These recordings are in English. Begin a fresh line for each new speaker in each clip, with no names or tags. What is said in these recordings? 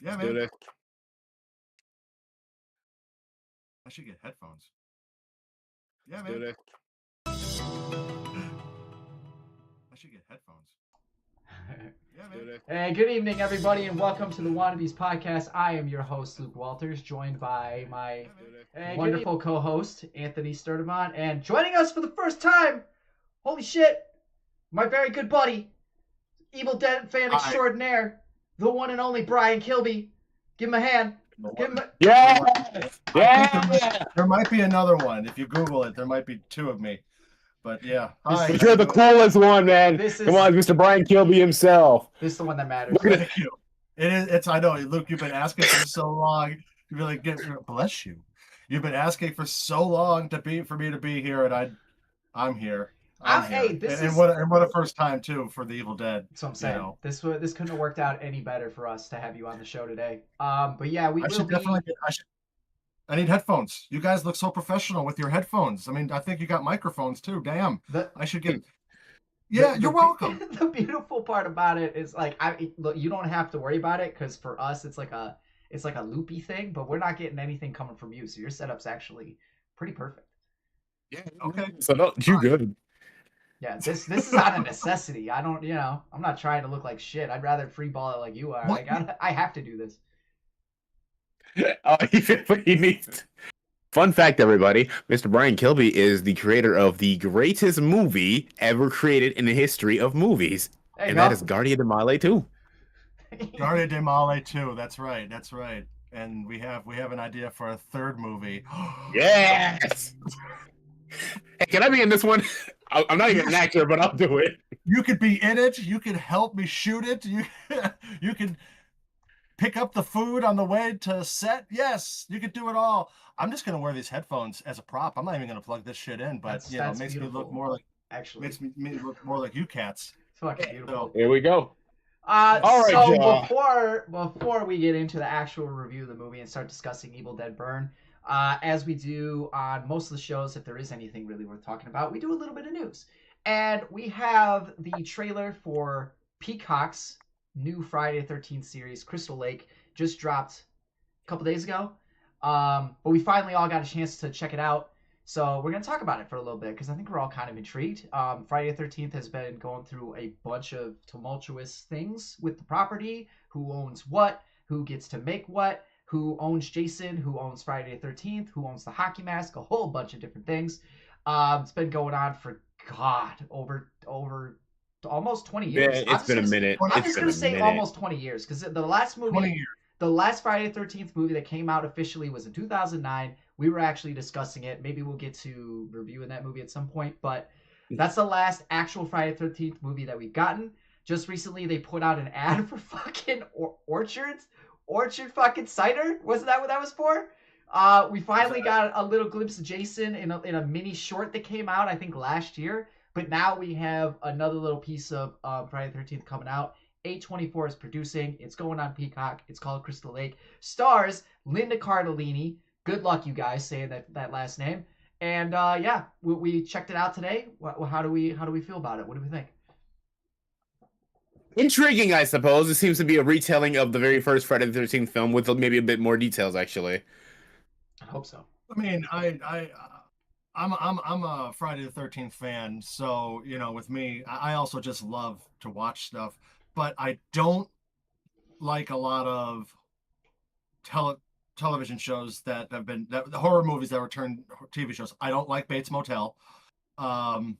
Yeah,
Do
man.
this.
I should get headphones. Yeah,
Do
man.
this.
I should get headphones. Yeah,
Do
man.
this.
Hey, good evening, everybody, and welcome to the Wannabes podcast. I am your host, Luke Walters, joined by my
Yeah, man.
wonderful co-host, Anthony Sturdivant, and joining us for the first time, holy shit, my very good buddy, Evil Dead fan
Hi.
extraordinaire, the one and only Brian Kilby. Give him a hand. Give him a...
Yeah.
I think there might be another one. If you Google it, there might be two of me. But yeah. Hi.
But you're the coolest one, man.
This is-
Come on, Mr. Brian Kilby himself.
This is the one that matters.
Thank you. It is. It's. I know, Luke. You've been asking for so long. You'd be like, bless you. You've been asking for so long for me to be here, and I'm here. I'm here.
Hey, this
and
is...
what a first time too for the Evil Dead.
That's what I'm saying.
You know.
This couldn't have worked out any better for us to have you on the show today. But yeah, we
I should definitely. I need headphones. You guys look so professional with your headphones. I mean, I think you got microphones too. Damn. I should get. Yeah, you're welcome.
The beautiful part about it is like look, you don't have to worry about it because for us it's like a loopy thing, but we're not getting anything coming from you, so your setup's actually pretty perfect.
Yeah.
Okay.
So no, you good.
Yeah, this is out of necessity. I don't, I'm not trying to look like shit. I'd rather free ball it like you are.
What?
Like I have to do this.
He needs. Fun fact, everybody: Mr. Brian Kilby is the creator of the greatest movie ever created in the history of movies, and that is Guardia de Male 2.
Guardia de Male 2. That's right. That's right. And we have an idea for a third movie.
Yes. Hey, can I be in this one? I'm not even an actor, but I'll do it.
You could be in it. You could help me shoot it. You could pick up the food on the way to set. Yes, you could do it all. I'm just gonna wear these headphones as a prop. I'm not even gonna plug this shit in, but it makes me look more like makes me look more like you cats.
It's fucking beautiful.
Here we go.
All right,
so
before we get into the actual review of the movie and start discussing Evil Dead Burn, as we do on most of the shows, if there is anything really worth talking about, we do a little bit of news. And we have the trailer for Peacock's new Friday the 13th series, Crystal Lake, just dropped a couple days ago. But we finally all got a chance to check it out. So we're going to talk about it for a little bit because I think we're all kind of intrigued. Friday the 13th has been going through a bunch of tumultuous things with the property. Who owns what? Who gets to make what? Who owns Jason? Who owns Friday the 13th? Who owns the hockey mask? A whole bunch of different things. It's been going on for, over almost 20 years.
Yeah, it's been a minute.
I'm just going to say almost 20 years because the last movie...
20 years.
The last Friday the 13th movie that came out officially was in 2009. We were actually discussing it. Maybe we'll get to reviewing that movie at some point. But that's the last actual Friday the 13th movie that we've gotten. Just recently, they put out an ad for fucking Orchard fucking cider. Wasn't that what that was for? We finally got a little glimpse of Jason in a mini short that came out, I think, last year. But now we have another little piece of Friday the 13th coming out. A24 is producing. It's going on Peacock. It's called Crystal Lake. Stars Linda Cardellini. Good luck, you guys, saying that last name. And we checked it out today. How do we feel about it? What do we think?
Intriguing, I suppose. It seems to be a retelling of the very first Friday the 13th film with maybe a bit more details, actually.
I hope so.
I mean, I'm a Friday the 13th fan, so with me, I also just love to watch stuff. But I don't like a lot of television shows that have been the horror movies that were turned TV shows. I don't like Bates Motel. Well,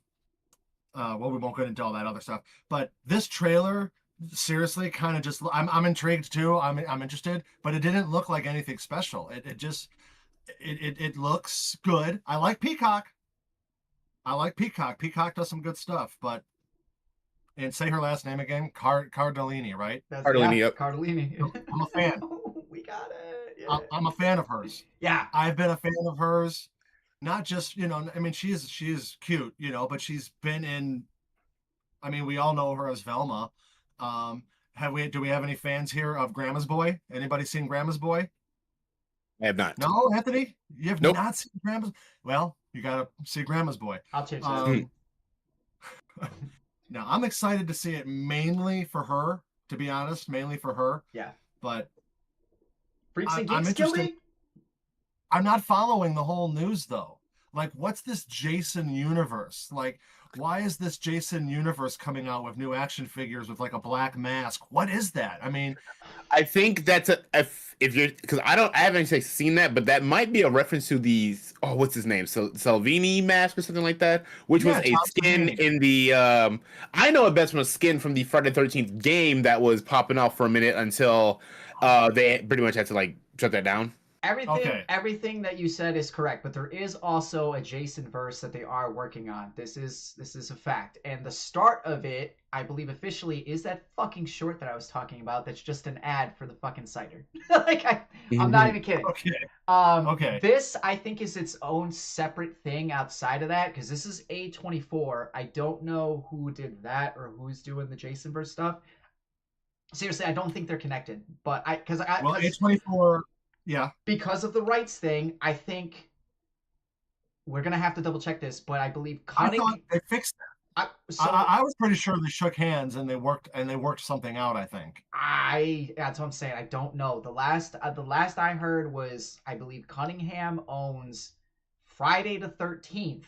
we won't get into all that other stuff. But this trailer, seriously, kind of just I'm intrigued too. I'm interested, but it didn't look like anything special. It looks good. I like Peacock. Peacock does some good stuff, but. And say her last name again, Cardellini, right?
Cardellini, yep.
Cardellini.
I'm a fan.
We got it. Yeah.
I'm a fan of hers.
Yeah.
I've been a fan of hers. Not just, I mean, she is cute, but she's been in, I mean, we all know her as Velma. Do we have any fans here of Grandma's Boy? Anybody seen Grandma's Boy?
I have not.
No, Anthony? You have
Nope.
not seen Grandma's? Well, you got to see Grandma's Boy.
I'll change that.
Now, I'm excited to see it mainly for her, to be honest, mainly for her.
Yeah.
But
Freaks and
I'm
Geeks,
interested.
Kilby?
I'm not following the whole news though. Like, what's this Jason universe? Like, why is this Jason universe coming out with new action figures with like a black mask? What is that? I mean,
I think that's if you're because I haven't actually seen that, but that might be a reference to the what's his name, Salvini mask or something like that, which was
yeah,
a
Tom
skin
Savini.
in the I know it best from a skin from the Friday 13th game that was popping off for a minute until they pretty much had to like shut that down.
Everything,
Okay.
everything that you said is correct, but there is also a Jason verse that they are working on. This is a fact, and the start of it, I believe, officially is that fucking short that I was talking about. That's just an ad for the fucking cider. Like I'm not even kidding.
Okay. Okay.
This I think is its own separate thing outside of that because this is A24. I don't know who did that or who's doing the Jason verse stuff. Seriously, I don't think they're connected, but
Well, A24, yeah.
because of the rights thing, I think we're gonna have to double check this, but I believe
I
Cunning.
thought they fixed that. I was pretty sure they shook hands and they worked something out, I think.
That's what I'm saying. I don't know. The last I heard was I believe Cunningham owns Friday the 13th,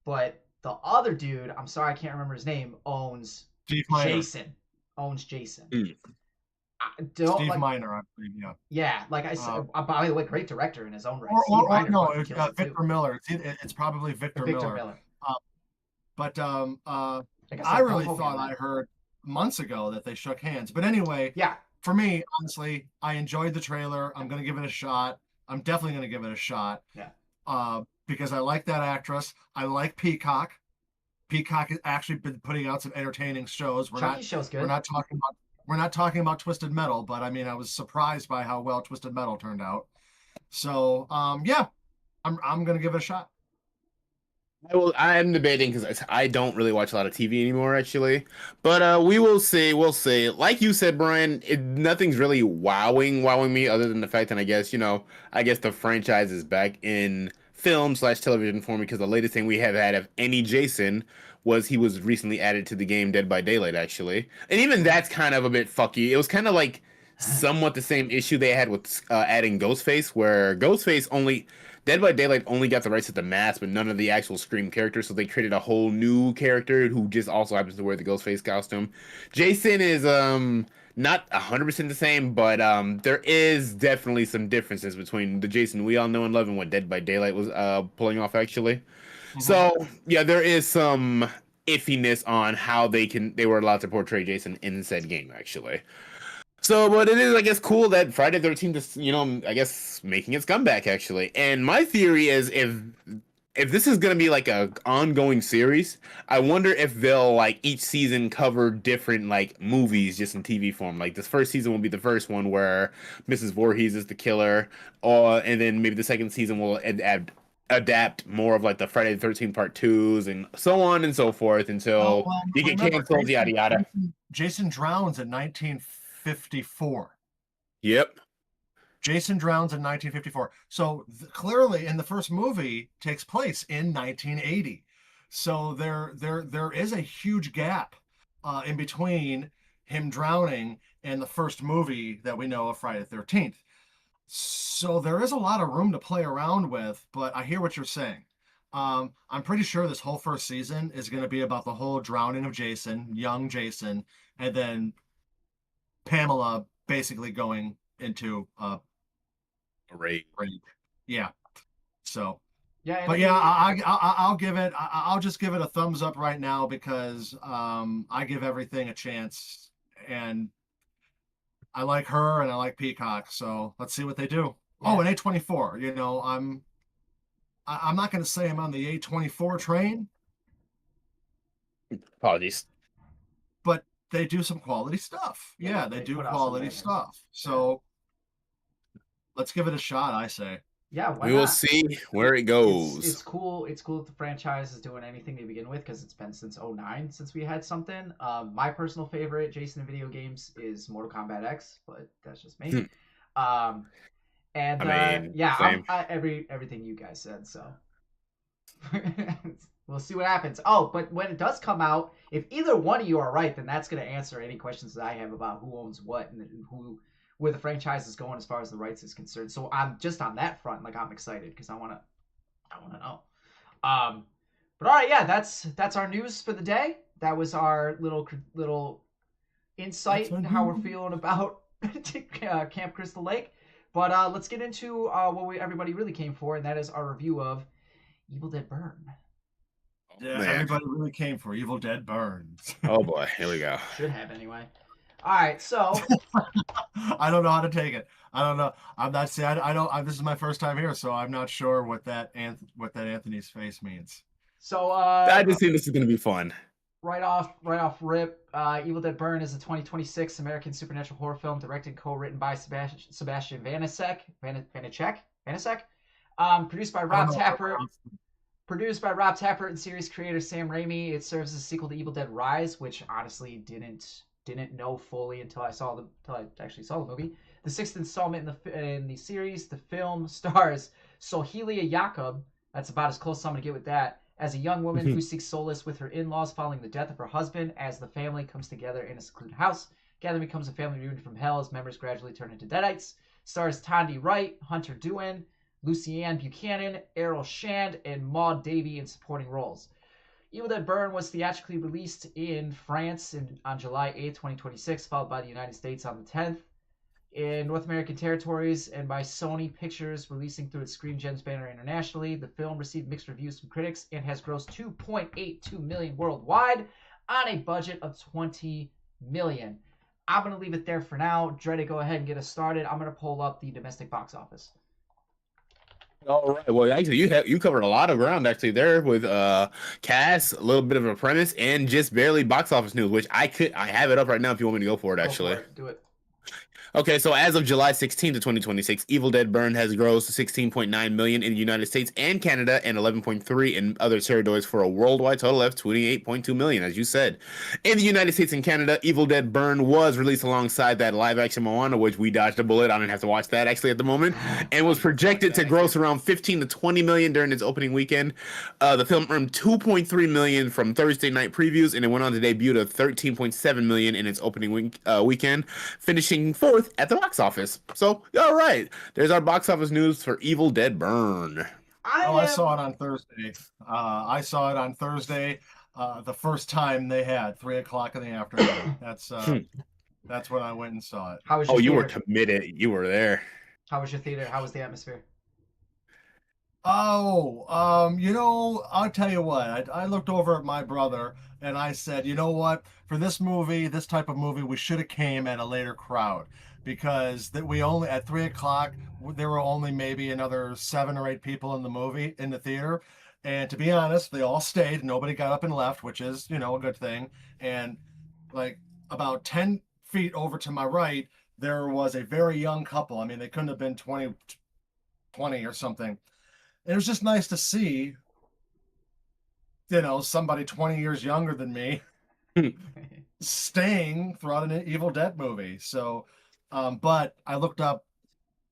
but the other dude, I'm sorry I can't remember his name, owns
Steve Miner.
Jason. Owns Jason.
Mm.
Steve Miner, I believe, yeah.
Yeah, like I said, by the way, great director in his own right.
Or no, it's Victor Miller. It's probably Victor Miller. But I really thought I heard months ago that they shook hands. But anyway,
yeah.
For me, honestly, I enjoyed the trailer. I'm gonna give it a shot. I'm definitely gonna give it a shot.
Yeah.
Because I like that actress. I like Peacock. Peacock has actually been putting out some entertaining shows.
Show's good.
We're not talking about Twisted Metal, but I mean, I was surprised by how well Twisted Metal turned out. So, yeah, I'm gonna give it a shot.
I'm debating because I don't really watch a lot of TV anymore, actually. But we will see. We'll see. Like you said, Brian, nothing's really wowing me other than the fact that I guess the franchise is back in film/television for me because the latest thing we have had of any Jason was he was recently added to the game Dead by Daylight, actually. And even that's kind of a bit fucky. It was kind of like somewhat the same issue they had with adding Ghostface, where Dead by Daylight only got the rights to the mask, but none of the actual Scream characters, so they created a whole new character who just also happens to wear the Ghostface costume. Jason is not 100% the same, but there is definitely some differences between the Jason we all know and love and what Dead by Daylight was pulling off, actually. Mm-hmm. So, yeah, there is some iffiness on how they were allowed to portray Jason in said game, actually. So, but it is, I guess, cool that Friday the 13th is, I guess, making its comeback, actually. And my theory is if this is going to be like a ongoing series, I wonder if they'll, like, each season cover different, like, movies just in TV form. Like, this first season will be the first one where Mrs. Voorhees is the killer, and then maybe the second season will adapt more of, like, the Friday the 13th Part 2s and so on and so forth until you get canceled, yada, yada.
Jason drowns in 1954.
Yep.
Jason drowns in 1954. So clearly, in the first movie, takes place in 1980. So there is a huge gap in between him drowning and the first movie that we know of, Friday the 13th. So there is a lot of room to play around with. But I hear what you're saying. I'm pretty sure this whole first season is going to be about the whole drowning of Jason, young Jason, and then Pamela basically going into
rape.
Yeah. So.
Yeah.
But yeah, I'll give it. I'll just give it a thumbs up right now because I give everything a chance, and I like her and I like Peacock. So let's see what they do. Yeah. Oh, and A24. I'm not going to say I'm on the A24 train.
Apologies.
But they do some quality stuff. Yeah, they do quality stuff. So let's give it a shot, I say.
Yeah,
we will see where it goes.
It's cool. It's cool that the franchise is doing anything to begin with because it's been since 2009 since we had something. My personal favorite Jason in video games is Mortal Kombat X, but that's just me. Everything you guys said. So we'll see what happens. Oh, but when it does come out, if either one of you are right, then that's going to answer any questions that I have about who owns what and where the franchise is going as far as the rights is concerned. So I'm just on that front, like I'm excited because I want to know. But all right, yeah, that's our news for the day. That was our little insight into how we're feeling about Camp Crystal Lake. But let's get into what everybody really came for, and that is our review of Evil Dead Burn.
Yeah,
Man.
everybody really came for Evil Dead Burns.
Oh boy, here we go.
Should have anyway. All right, so
I don't know how to take it. I don't know. I'm not saying I don't. This is my first time here, so I'm not sure what that Anthony's face means.
So
I just think this is gonna be fun.
right off rip, Evil Dead Burn is a 2026 American supernatural horror film directed and co-written by Sebastian Vanasek, produced by Rob Tapert. Produced by Rob Tapert and series creator Sam Raimi, it serves as a sequel to Evil Dead Rise, which honestly didn't know fully until I actually saw the movie. The sixth installment in the series. The film stars Sohelia Jakob. That's about as close as I'm gonna get with that. As a young woman who seeks solace with her in-laws following the death of her husband, as the family comes together in a secluded house, gathering becomes a family reunion from hell as members gradually turn into deadites. Stars Tondi Wright, Hunter Dewin, Lucianne Buchanan, Errol Shand, and Maud Davey in supporting roles. Evil Dead Burn was theatrically released in France on July 8, 2026, followed by the United States on the 10th. In North American territories and by Sony Pictures releasing through its Screen Gems banner internationally, the film received mixed reviews from critics and has grossed $2.82 million worldwide on a budget of $20 million. I'm going to leave it there for now. Dre, go ahead and get us started. I'm going to pull up the domestic box office.
All right. Well, actually, you covered a lot of ground actually there with cast, a little bit of a premise, and just barely box office news, which I have it up right now if you want me to go for it. Actually,
do it.
Okay, so as of July 16th of 2026, Evil Dead Burn has grossed 16.9 million in the United States and Canada and 11.3 in other territories for a worldwide total of 28.2 million, as you said. In the United States and Canada, Evil Dead Burn was released alongside that live-action Moana, which we dodged a bullet. I didn't have to watch that actually at the moment, and was projected to gross around 15 to 20 million during its opening weekend. The film earned 2.3 million from Thursday night previews, and it went on to debut to 13.7 million in its opening weekend, finishing fourth at the box office. So, all right, there's our box office news for Evil Dead Burn.
I saw it on Thursday. I saw it on Thursday, the first time they had 3:00 in the afternoon. That's when I went and saw it.
How was your
you
theater?
were committed. You were there.
How was your theater? How was the atmosphere?
I'll tell you what. I looked over at my brother and I said, you know what? For this movie, this type of movie, we should have came at a later crowd, because we only at 3:00 there were only maybe another 7 or 8 people in the theater, and to be honest, they all stayed. Nobody got up and left, which is a good thing. And like about 10 feet over to my right, there was a very young couple. I mean, they couldn't have been 20 or something. It was just nice to see, somebody 20 years younger than me staying throughout an Evil Dead movie. So, but I looked up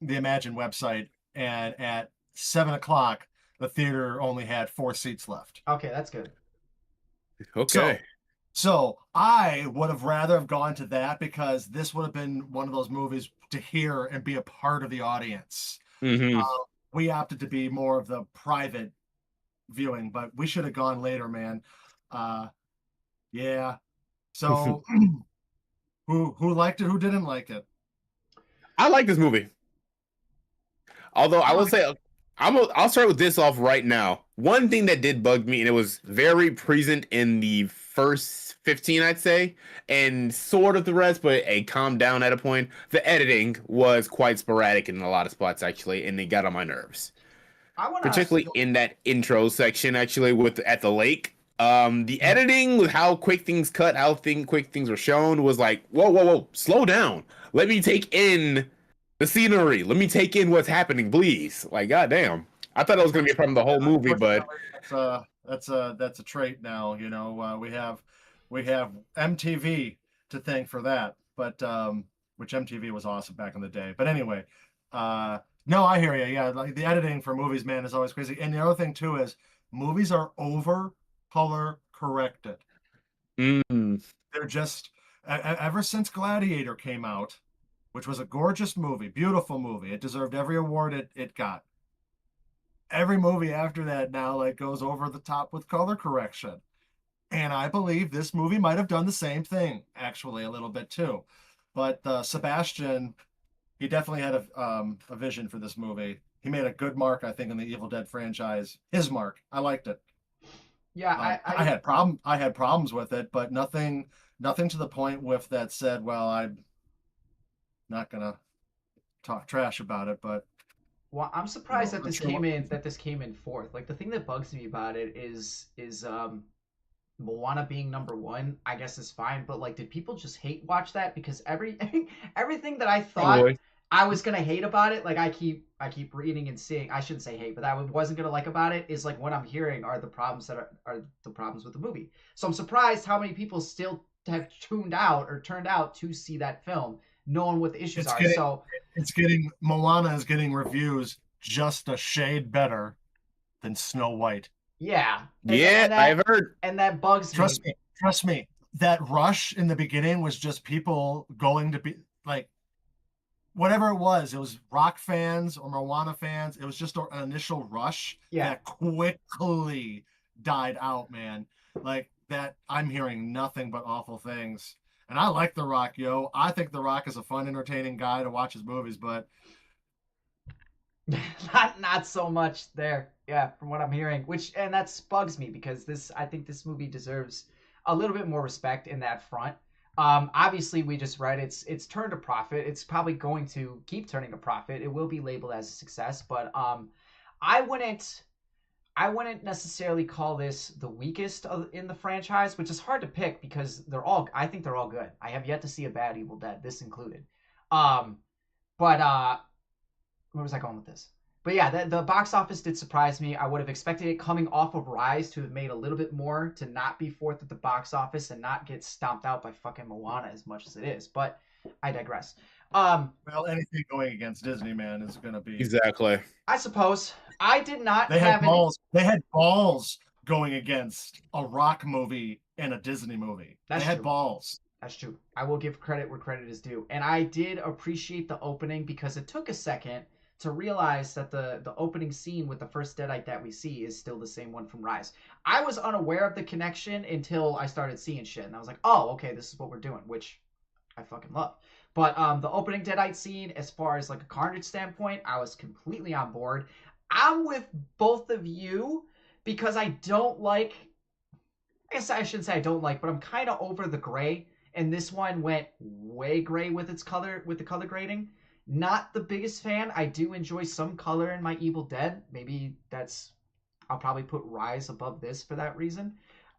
the Imagine website, and at 7:00, the theater only had 4 seats left.
Okay, that's good.
Okay.
So I would have rather have gone to that, because this would have been one of those movies to hear and be a part of the audience.
Mm-hmm.
We opted to be more of the private viewing, but we should have gone later, man. Yeah. So who liked it? Who didn't like it?
I like this movie. Although I will say, I'll start with this off right now. One thing that did bug me, and it was very present in the first 15, I'd say, and sort of the rest, but it calmed down at a point. The editing was quite sporadic in a lot of spots, actually, and it got on my nerves. Particularly in that intro section, actually, at the lake. The editing with how quick things cut, quick things were shown was like, whoa, slow down. Let me take in the scenery. Let me take in what's happening, please. Like, goddamn. I thought it was gonna be a part of the whole movie, but
that's a trait now. We have MTV to thank for that, but which MTV was awesome back in the day. But anyway, no, I hear you. Yeah, like the editing for movies, man, is always crazy. And the other thing too is movies are over color corrected. They're just ever since Gladiator came out, which was a gorgeous movie, beautiful movie. It deserved every award it got. Every movie after that now like goes over the top with color correction. And I believe this movie might have done the same thing, actually, a little bit too. But Sebastian, he definitely had a vision for this movie. He made a good mark, I think, in the Evil Dead franchise. His mark. I liked it.
Yeah,
I had problems with it, but nothing to the point with that said, well, I'm not gonna talk trash about it, but
well, I'm surprised that
I'm
this
sure
came in fourth. Like the thing that bugs me about it is Moana being number one, I guess is fine, but like, did people just hate watch that? Because everything that I thought
Probably.
I was gonna hate about it, like I keep reading and seeing. I shouldn't say hate, but that I wasn't gonna like about it is like what I'm hearing are the problems that are the problems with the movie. So I'm surprised how many people still have turned out to see that film, knowing what the issues
it's
are.
getting
So
Moana is getting reviews just a shade better than Snow White.
yeah,
Yeah, I've heard.
and that bugs me.
Trust me. That rush in the beginning was just people going to be like whatever it was rock fans or Moana fans. It was just an initial rush that quickly died out, man. Like that, I'm hearing nothing but awful things. And I like The Rock, yo. I think The Rock is a fun, entertaining guy to watch his movies, but
not so much there. Yeah, from what I'm hearing, and that bugs me because I think this movie deserves a little bit more respect in that front. Obviously, we just read it's turned a profit. It's probably going to keep turning a profit. It will be labeled as a success, but I wouldn't necessarily call this the weakest in the franchise, which is hard to pick because I think they're all good. I have yet to see a bad Evil Dead, this included. But where was I going with this? But yeah, the box office did surprise me. I would have expected it coming off of Rise to have made a little bit more, to not be fourth at the box office and not get stomped out by fucking Moana as much as it is. But I digress.
well, anything going against Disney, man, is going to be
Exactly.
I suppose I did not
They
have
had balls. They had balls going against a rock movie and a Disney movie.
That's
they had
true.
balls.
That's true. I will give credit where credit is due. And I did appreciate the opening because it took a second to realize that the opening scene with the first Deadite that we see is still the same one from Rise. I was unaware of the connection until I started seeing shit. And I was like, oh, okay, this is what we're doing, which I fucking love. But the opening Deadite scene, as far as like a Carnage standpoint, I was completely on board. I'm with both of you because I don't like, I guess I shouldn't say I don't like, but I'm kind of over the gray. And this one went way gray with its color, with the color grading. Not the biggest fan. I do enjoy some color in my Evil Dead. Maybe I'll probably put Rise above this for that reason.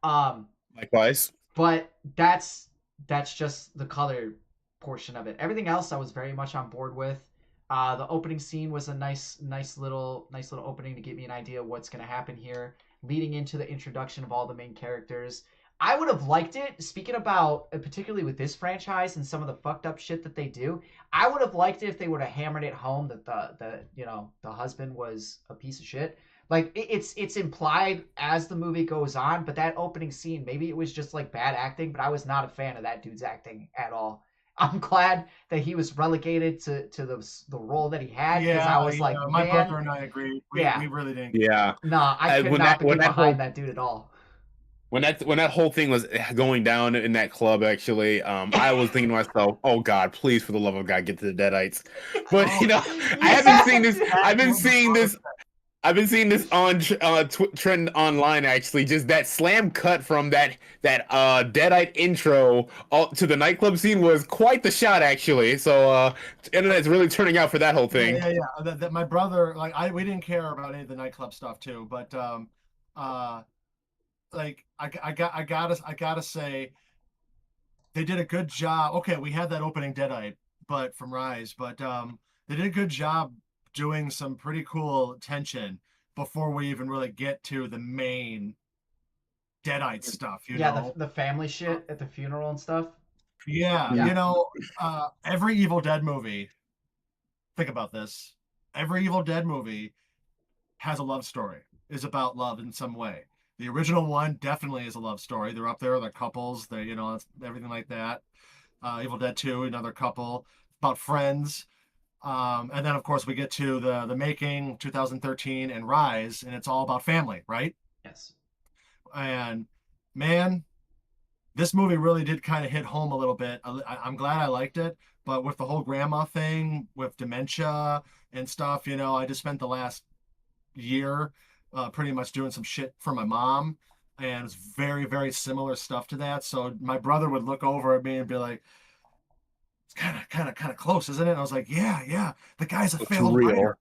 Likewise.
But that's just the color portion of it. Everything else I was very much on board with. The opening scene was a nice little opening to give me an idea of what's going to happen here, leading into the introduction of all the main characters. I would have liked it, speaking about, particularly with this franchise and some of the fucked up shit that they do, I would have liked it if they would have hammered it home that the husband was a piece of shit. Like, it's implied as the movie goes on, but that opening scene, maybe it was just, like, bad acting, but I was not a fan of that dude's acting at all. I'm glad that he was relegated to the role that he had, because I was like,
my
man,
brother and I agree. We really didn't.
Yeah.
Nah, I could not get behind that dude at all.
When that whole thing was going down in that club, actually, I was thinking to myself, "Oh God, please, for the love of God, get to the Deadites." But I haven't seen this. I've been seeing this on trend online. Actually, just that slam cut from that Deadite intro to the nightclub scene was quite the shot, actually. So internet's really turning out for that whole thing.
Yeah. That my brother, like, we didn't care about any of the nightclub stuff too, but like I gotta say they did a good job. Okay, we had that opening Deadite, but from Rise, but they did a good job doing some pretty cool tension before we even really get to the main Deadite stuff. You know,
the family shit at the funeral and stuff.
Yeah,
Yeah.
you know, every Evil Dead movie. Think about this. Every Evil Dead movie has a love story. Is about love in some way. The original one definitely is a love story. They're up there, they're couples, they, you know, everything like that. Evil Dead 2, another couple. about friends. And then of course we get to the Making, 2013, and Rise, and it's all about family, right?
Yes.
And man, this movie really did kind of hit home a little bit. I'm glad I liked it, but with the whole grandma thing, with dementia and stuff, I just spent the last year pretty much doing some shit for my mom, and it's very, very similar stuff to that. So my brother would look over at me and be like, "It's kind of close, isn't it?" And I was like, "Yeah, yeah. The guy's a
It's
failed
real.
writer."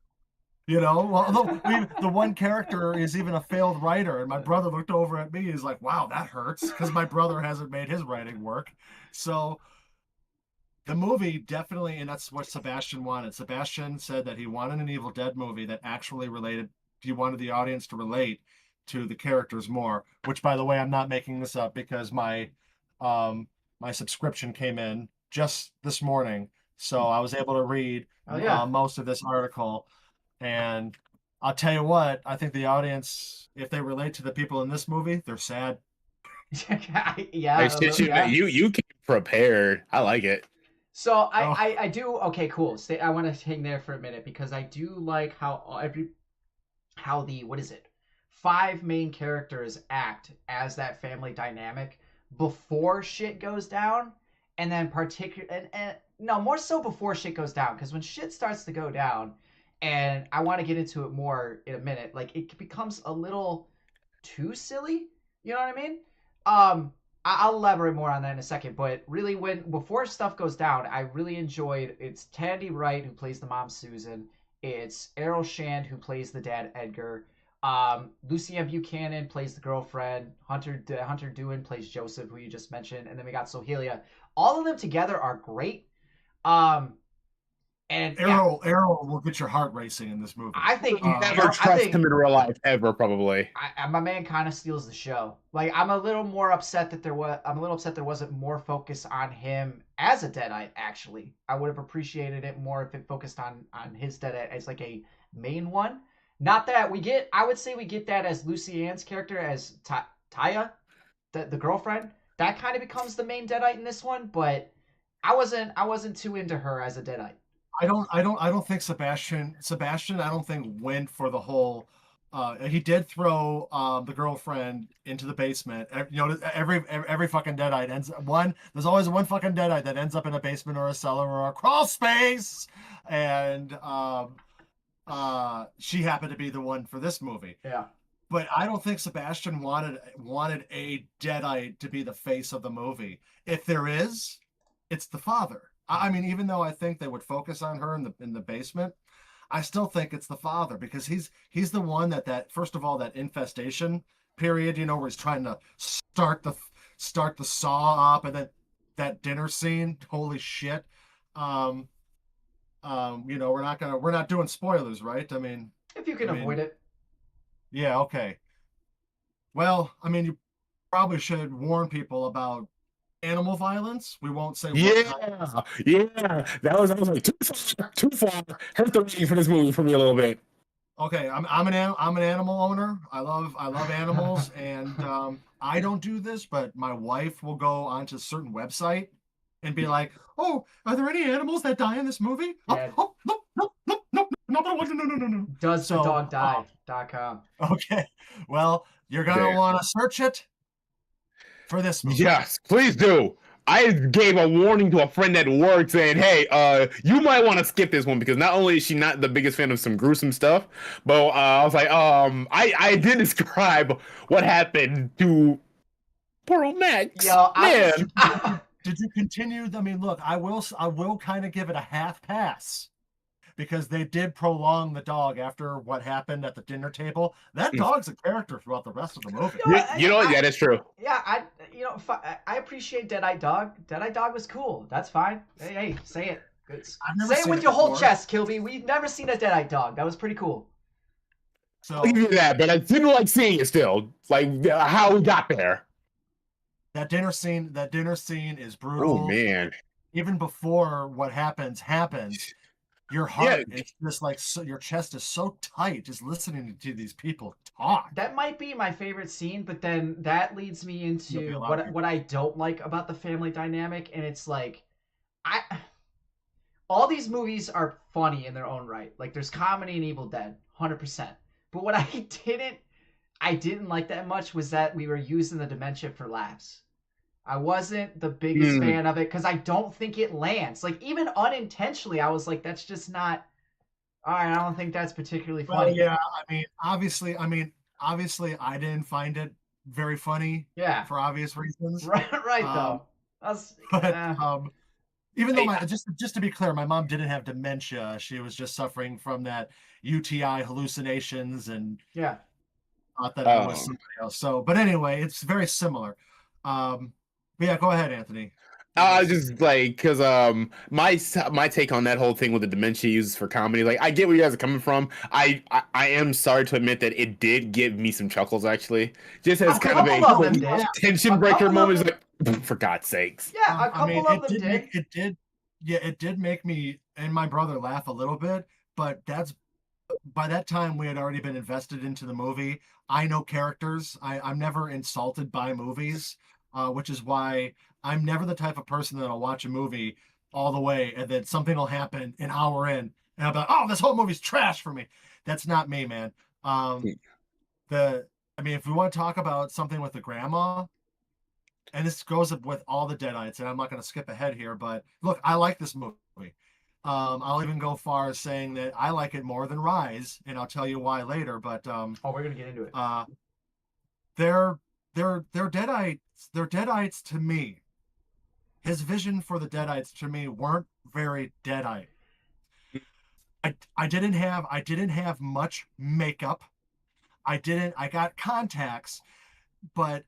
Well, the one character is even a failed writer, and my brother looked over at me. He's like, "Wow, that hurts," because my brother hasn't made his writing work. So the movie definitely, and that's what Sebastian wanted. Sebastian said that he wanted an Evil Dead movie that actually related. He wanted the audience to relate to the characters more. Which, by the way, I'm not making this up because my subscription came in just this morning, so I was able to read
Oh yeah.
most of this article. And I'll tell you what, I think the audience, if they relate to the people in this movie, they're sad.
Yeah.
Like, shit,
Yeah.
you came prepared. I like it.
So
Oh,
I do. Okay, cool. Stay. I want to hang there for a minute because I do like how the what is it, five main characters act as that family dynamic before shit goes down, and then and no, more so before shit goes down, because when shit starts to go down, and I want to get into it more in a minute, like it becomes a little too silly. You know what I mean? I'll elaborate more on that in a second. But really, when before stuff goes down, I really enjoyed. It's Tandy Wright who plays the mom Susan. It's Errol Shand who plays the dad Edgar. Lucy Buchanan plays the girlfriend. Hunter Dewin plays Joseph, who you just mentioned, and then we got Sohelia. All of them together are great. Um, and yeah,
Errol will get your heart racing in this movie.
I think
Never trust him in real life ever, probably.
my man kind of steals the show. Like I'm a little more upset that I'm a little upset there wasn't more focus on him as a Deadite. Actually, I would have appreciated it more if it focused on his Deadite as like a main one. Not that we get. I would say we get that as Lucy Ann's character as Taya, the girlfriend. That kind of becomes the main Deadite in this one, but I wasn't too into her as a Deadite.
I don't think Sebastian, I don't think went for the whole. He did throw the girlfriend into the basement. Every fucking deadite ends one. There's always one fucking deadite that ends up in a basement or a cellar or a crawl space, and she happened to be the one for this movie.
Yeah.
But I don't think Sebastian wanted a deadite to be the face of the movie. If there is, it's the father. I mean, even though I think they would focus on her in the basement, I still think it's the father, because he's the one that first of all, that infestation period, where he's trying to start the saw up, and then that dinner scene. Holy shit. We're not doing spoilers, right? I mean,
If you can avoid it.
yeah, okay. Well, I mean, you probably should warn people about animal violence. We won't say what kind.
Yeah. I was like too far. Hurt the rating for this movie for me a little bit.
Okay, I'm an animal owner. I love animals, and I don't do this, but my wife will go onto a certain website and be like, "Oh, are there any animals that die in this movie?"
Yeah.
Oh, no, no, no, no, no, no, no, no, no, no.
Does the
So,
dog die.com.
Okay, well, you're gonna
Damn.
want to search it for this movie.
Yes, please do. I gave a warning to a friend at work saying, "Hey, you might want to skip this one because not only is she not the biggest fan of some gruesome stuff, but I was like, I did describe what happened to poor old Max.
Yo,
Man,
Did you continue? I mean, look, I will kind of give it a half pass, because they did prolong the dog after what happened at the dinner table. That dog's a character throughout the rest of the movie.
you know what? Yeah, that's true.
Yeah, I appreciate Deadeye Dog. Deadeye Dog was cool. That's fine. Hey, say it. Good.
I've never
Say it
seen
with
it
your whole
before.
chest, Kilby. We've never seen a Deadeye Dog. That was pretty cool.
So
I'll give you that, but I didn't like seeing it still. Like how we got there.
that dinner scene is brutal.
Oh man.
Even before what happens, your heart is just like your chest is so tight just listening to these people talk.
That might be my favorite scene, but then that leads me into what I don't like about the family dynamic, and it's like, all these movies are funny in their own right. Like there's comedy in Evil Dead, 100%. But what I didn't like that much was that we were using the dementia for laughs. I wasn't the biggest
Mm.
fan of it because I don't think it lands. Like even unintentionally, I was like, that's just not. All right, I don't think that's particularly
Well,
funny.
yeah, obviously, I didn't find it very funny
Yeah,
for obvious reasons.
right
Um,
though. That's
but
eh,
even though
I,
my just to be clear, my mom didn't have dementia. She was just suffering from that UTI hallucinations and
yeah.
thought that I was
oh.
somebody else. So, but anyway, it's very similar. But yeah, go ahead, Anthony. You
I
were
was just like, because my take on that whole thing with the dementia uses for comedy, like I get where you guys are coming from. I am sorry to admit that it did give me some chuckles actually, just as
A
kind of
couple
a
of them
quick
did.
tension
A
breaker
couple of
moment.
them.
Is like, for God's sakes.
Yeah, a
I mean,
couple of them did.
it did make me and my brother laugh a little bit, but that's by that time we had already been invested into the movie. I know characters. I'm never insulted by movies, which is why I'm never the type of person that'll watch a movie all the way and then something will happen an hour in and I'll be like, oh, this whole movie's trash for me. That's not me, man. Um, the I mean, if we want to talk about something with the grandma, and this goes up with all the Deadites, and I'm not going to skip ahead here, but look, I like this movie. I'll even go far as saying that I like it more than Rise, and I'll tell you why later. But
Oh, we're gonna get into it.
they're they're Deadites. They're Deadites to me. His vision for the Deadites to me weren't very Deadite. I didn't have much makeup. I got contacts, but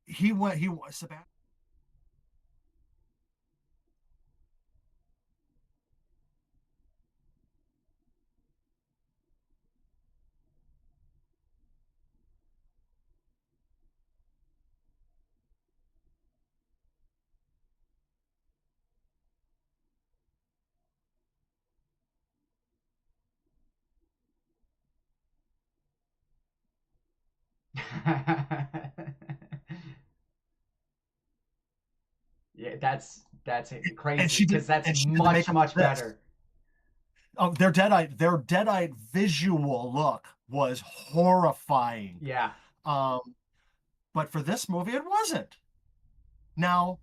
he Sebastian.
Yeah, that's
and
crazy
she did
because that's
and she did the
much
makeup for
much
this.
better.
Oh, their Deadite visual look was horrifying.
Yeah.
Um, but for this movie, it wasn't. Now,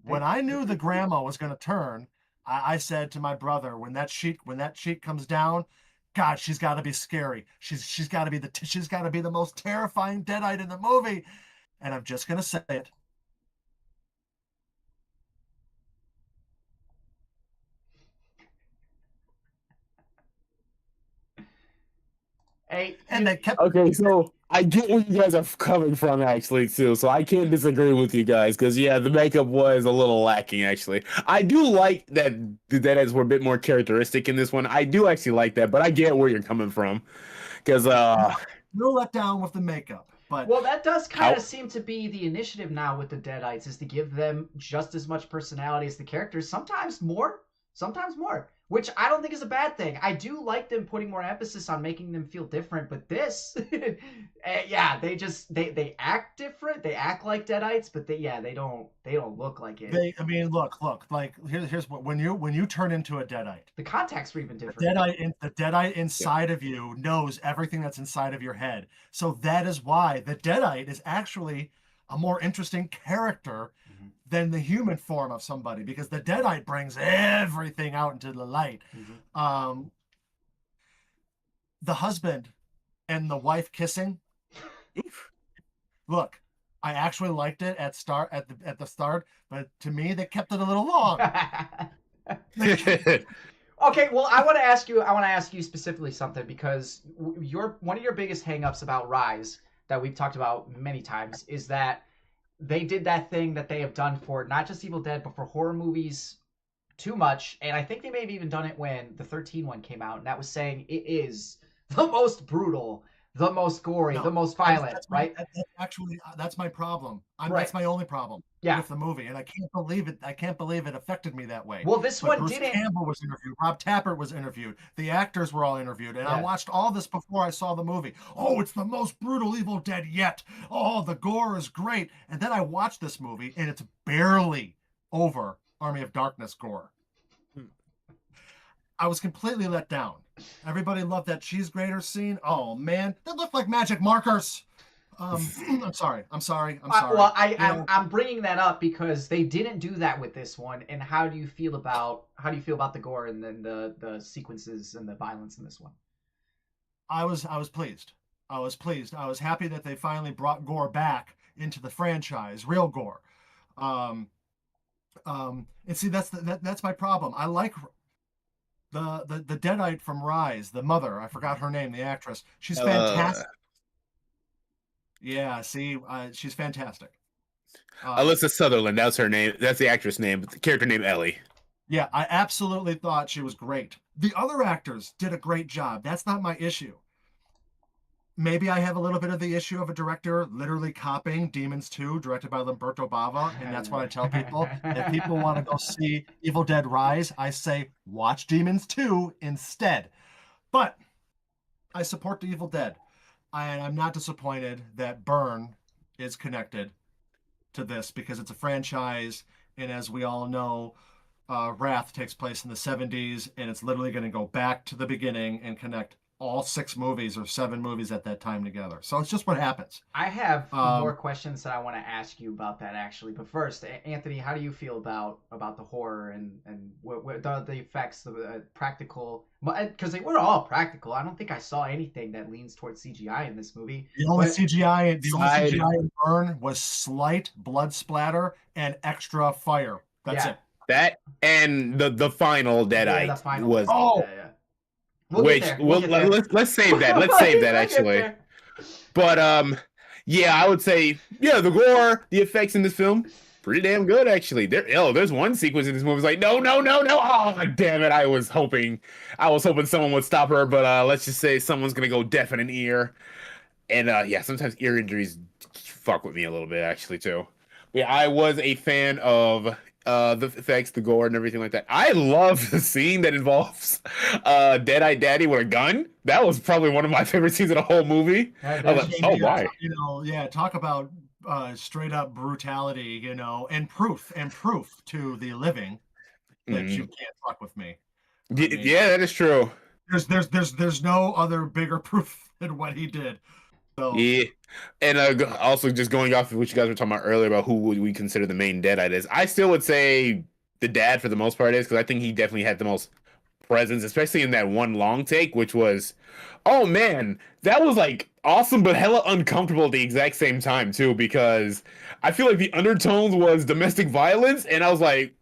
when I knew the grandma was going to turn, I said to my brother, when that sheet comes down, God, she's got to be scary. She's got to be she's got to be the most terrifying Deadite in the movie. And I'm just going to say it.
Hey,
And they kept
Okay, so I get where you guys are coming from actually too. So I can't disagree with you guys because yeah, the makeup was a little lacking actually. I do like that the Deadites were a bit more characteristic in this one. I do actually like that, but I get where you're coming from because
no let down with the makeup. But
well, that does kind of
how
seem to be the initiative now with the Deadites is to give them just as much personality as the characters, sometimes more, which I don't think is a bad thing. I do like them putting more emphasis on making them feel different, but this, yeah, they act different. They act like Deadites, but they don't look like it.
I mean, look, like here's what when you turn into a Deadite.
The contacts were even different.
The Deadite
yeah.
inside of you knows everything that's inside of your head. So that is why the Deadite is actually a more interesting character
Mhm.
than the human form of somebody because the Deadite brings everything out into the light.
Mhm.
The husband and the wife kissing. Look, I actually liked it at the start, but to me they kept it a little long.
Okay, well, I want to ask you. I want to ask you specifically something because your one of your biggest hangups about Rise that we've talked about many times is that they did that thing that they have done for not just Evil Dead but for horror movies too much, and I think they may have even done it when the 13 one came out, and that was saying it is the most brutal, the most gory, the
No,
most violent, right?
that's actually that's my problem.
Right.
That's my only problem
Yeah.
with the movie, and I can't believe it. I can't believe it affected me that way.
Well, this
But
one
Bruce
didn't.
Campbell was interviewed, Rob Tapert was interviewed, the actors were all interviewed, and I
Yeah.
watched all this before I saw the movie. Oh, it's the most brutal Evil Dead yet. Oh, the gore is great, and then I watched this movie, and it's barely over Army of Darkness gore. I was completely let down. Everybody loved that cheese grater scene. Oh man, that looked like magic markers. I'm sorry. I'm sorry.
Well,
You
I'm bringing that up because they didn't do that with this one. And how do you feel about the gore and then the sequences and the violence in this one?
I was pleased. I was pleased. I was happy that they finally brought gore back into the franchise, real gore. Um, and see, that's my problem. I like the Deadite from Rise, the mother. I forgot her name, the actress. She's fantastic. Yeah, see, she's fantastic.
Alyssa Sutherland, that's her name. That's the actress name. The character named Ellie.
Yeah, I absolutely thought she was great. The other actors did a great job. That's not my issue. Maybe I have a little bit of the issue of a director literally copying Demons 2, directed by Lamberto Bava, and that's what I tell people. If people want to go see Evil Dead Rise, I say watch Demons 2 instead. But I support the Evil Dead. I'm not disappointed that Burn is connected to this because it's a franchise, and as we all know, Wrath takes place in the 70s, and it's literally going to go back to the beginning and connect all 6 movies or 7 movies at that time together. So it's just what happens.
I have more questions that I want to ask you about that actually, but first, Anthony, how do you feel about the horror and what the effects, the practical? Because they were all practical. I don't think I saw anything that leans towards CGI in this movie.
The only CGI in Burn was slight blood splatter and extra fire. That's it.
That and the final Deadite was.
Oh.
Yeah.
Let's save that. Let's save that actually. But yeah, I would say the gore, the effects in this film, pretty damn good actually. There's one sequence in this movie. It's like no. Oh damn it! I was hoping someone would stop her, but let's just say someone's gonna go deaf in an ear. And sometimes ear injuries fuck with me a little bit actually too. Yeah, I was a fan of the effects, the gore, and everything like that. I love the scene that involves Deadite Daddy with a gun. That was probably one of my favorite scenes of the whole movie. I was like, why?
Talk about straight up brutality, and proof to the living that you can't fuck with me.
Yeah, that is true.
There's no other bigger proof than what he did. So.
Yeah, and also just going off of what you guys were talking about earlier about who would we consider the main Deadite is, I still would say the dad for the most part is, because I think he definitely had the most presence, especially in that one long take, which was, oh man, that was like awesome but hella uncomfortable at the exact same time too, because I feel like the undertones was domestic violence, and I was like,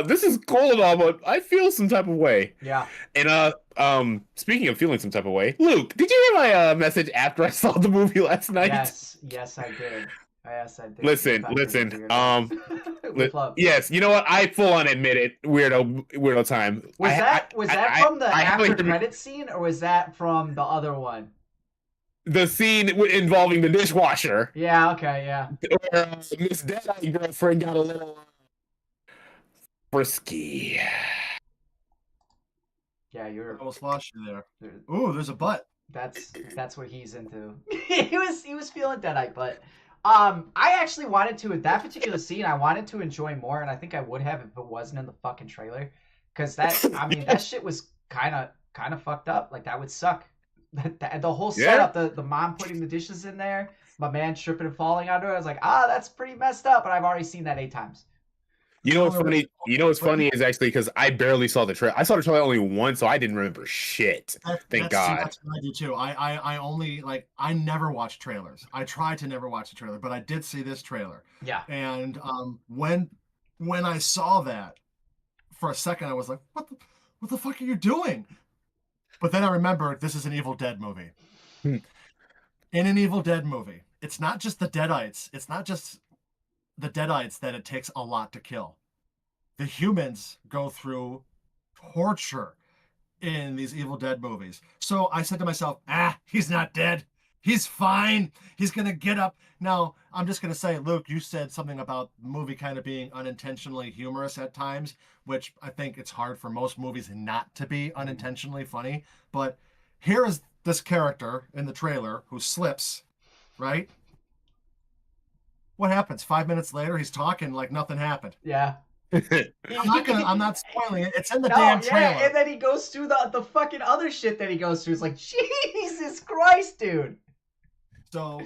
this is cool and all, but I feel some type of way.
Yeah.
And speaking of feeling some type of way, Luke, did you hear my message after I saw the movie last night?
Yes, I did. Yes, I did.
Listen. Yes, you know what? I full on admit it. Weirdo time.
Was that from the after credits scene, or was that from the other one?
The scene involving the dishwasher.
Yeah. Okay. Yeah.
Where Miss Deadeye girlfriend got a little frisky.
Yeah, I almost lost you there. Ooh, there's a butt.
That's what he's into. he was feeling Deadite butt. I actually wanted to, with that particular scene, I wanted to enjoy more, and I think I would have if it wasn't in the fucking trailer. Because that shit was kind of fucked up. Like, that would suck. The whole setup, the mom putting the dishes in there, my man tripping and falling under it. I was like, that's pretty messed up, but I've already seen that 8 times.
You know what's funny? What's funny is actually because I barely saw the trailer. I saw the trailer only once, so I didn't remember shit. Thank God.
That's what I do too. I only I never watch trailers. I try to never watch a trailer, but I did see this trailer.
Yeah.
And when I saw that, for a second I was like, what the fuck are you doing? But then I remembered this is an Evil Dead movie. In an Evil Dead movie, it's not just the Deadites. It's not just the Deadites that it takes a lot to kill. The humans go through torture in these Evil Dead movies. So I said to myself, he's not dead. He's fine. He's going to get up. Now, I'm just going to say, Luke, you said something about the movie kind of being unintentionally humorous at times, which I think it's hard for most movies not to be unintentionally funny. But here is this character in the trailer who slips, right? What happens? 5 minutes later, he's talking like nothing happened.
Yeah.
I'm not spoiling it. It's in the
No,
damn
yeah,
trailer.
and then he goes through the fucking other shit that he goes through. It's like, Jesus Christ, dude.
So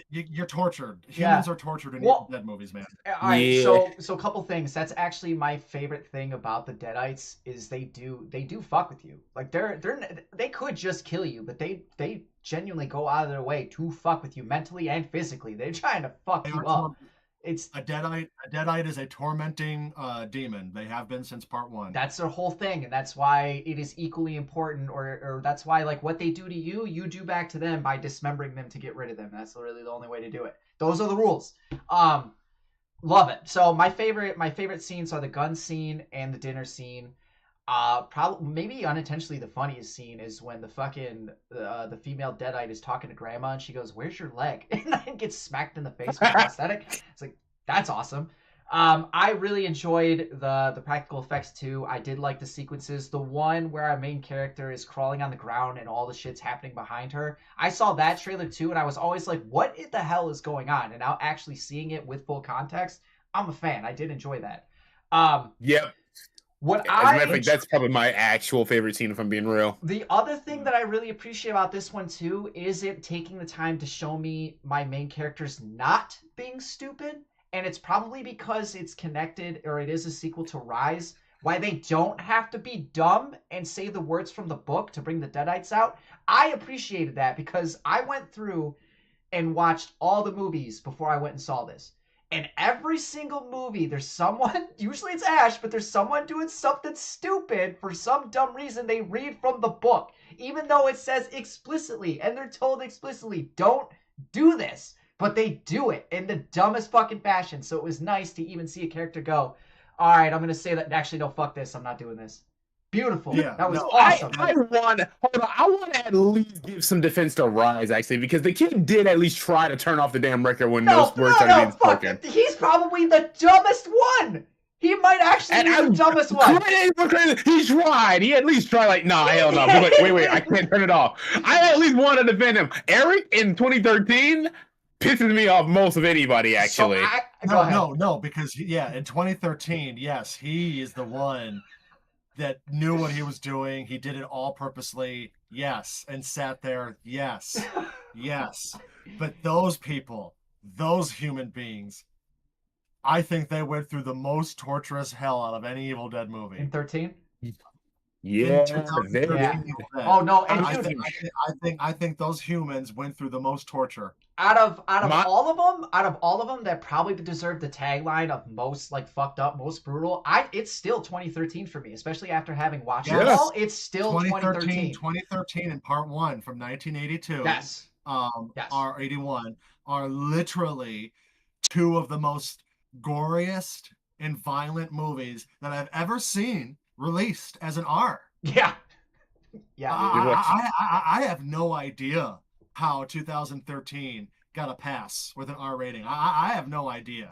you're tortured.
Yeah.
Humans are tortured in
Well,
Evil Dead movies, man.
all right,
Yeah.
so a couple things. That's actually my favorite thing about the Deadites is they do fuck with you. Like they could just kill you, but they genuinely go out of their way to fuck with you mentally and physically. They're trying to fuck
They
you
are
up. It's
a Deadite. A Deadite is a tormenting demon. They have been since part 1.
that's their whole thing, and that's why it is equally important, or that's why like what they do to you, you do back to them by dismembering them to get rid of them. That's really the only way to do it. Those are the rules. Love it. So my favorite scenes are the gun scene and the dinner scene. Probably maybe unintentionally the funniest scene is when the female Deadite is talking to Grandma and she goes, "Where's your leg?" and then gets smacked in the face with a prosthetic. It's like that's awesome. I really enjoyed the practical effects too. I did like the sequences. The one where our main character is crawling on the ground and all the shit's happening behind her. I saw that trailer too, and I was always like, "What the hell is going on?" And now actually seeing it with full context, I'm a fan. I did enjoy that.
Yep.
What
As a matter
I
of fact, that's probably my actual favorite scene, if I'm being real.
The other thing that I really appreciate about this one too is it taking the time to show me my main characters not being stupid, and it's probably because it's connected or it is a sequel to Rise, why they don't have to be dumb and say the words from the book to bring the Deadites out. I appreciated that because I went through and watched all the movies before I went and saw this. And every single movie, there's someone, usually it's Ash, but there's someone doing something stupid for some dumb reason they read from the book, even though it says explicitly, and they're told explicitly, don't do this. But they do it in the dumbest fucking fashion. So it was nice to even see a character go, all right, I'm going to say that, actually, no, fuck this, I'm not doing this. Beautiful.
Yeah,
that was
no,
awesome.
I want to at least give some defense to Rise, actually, because the kid did at least try to turn off the damn record when those words started being
fuck
spoken.
it. He's probably the dumbest one. He might actually be the dumbest one.
He tried. He at least tried, like, nah, hell no. Wait, I can't turn it off. I at least want to defend him. Eric, in 2013, pisses me off most of anybody, actually.
So
No, because, in 2013, yes, he is the one that knew what he was doing. He did it all purposely, yes, and sat there, yes. But those people, those human beings, I think they went through the most torturous hell out of any Evil Dead movie.
In 13?
Yeah.
Oh no, and
I think those humans went through the most torture.
Out of all of them that probably deserve the tagline of most like fucked up, most brutal, it's still 2013 for me, especially after having watched it all. It's still 2013.
2013 and part 1 from 1982.
Yes.
Are 81 are literally two of the most goriest and violent movies that I've ever seen released as an R.
Yeah.
I have no idea how 2013 got a pass with an R rating. I have no idea.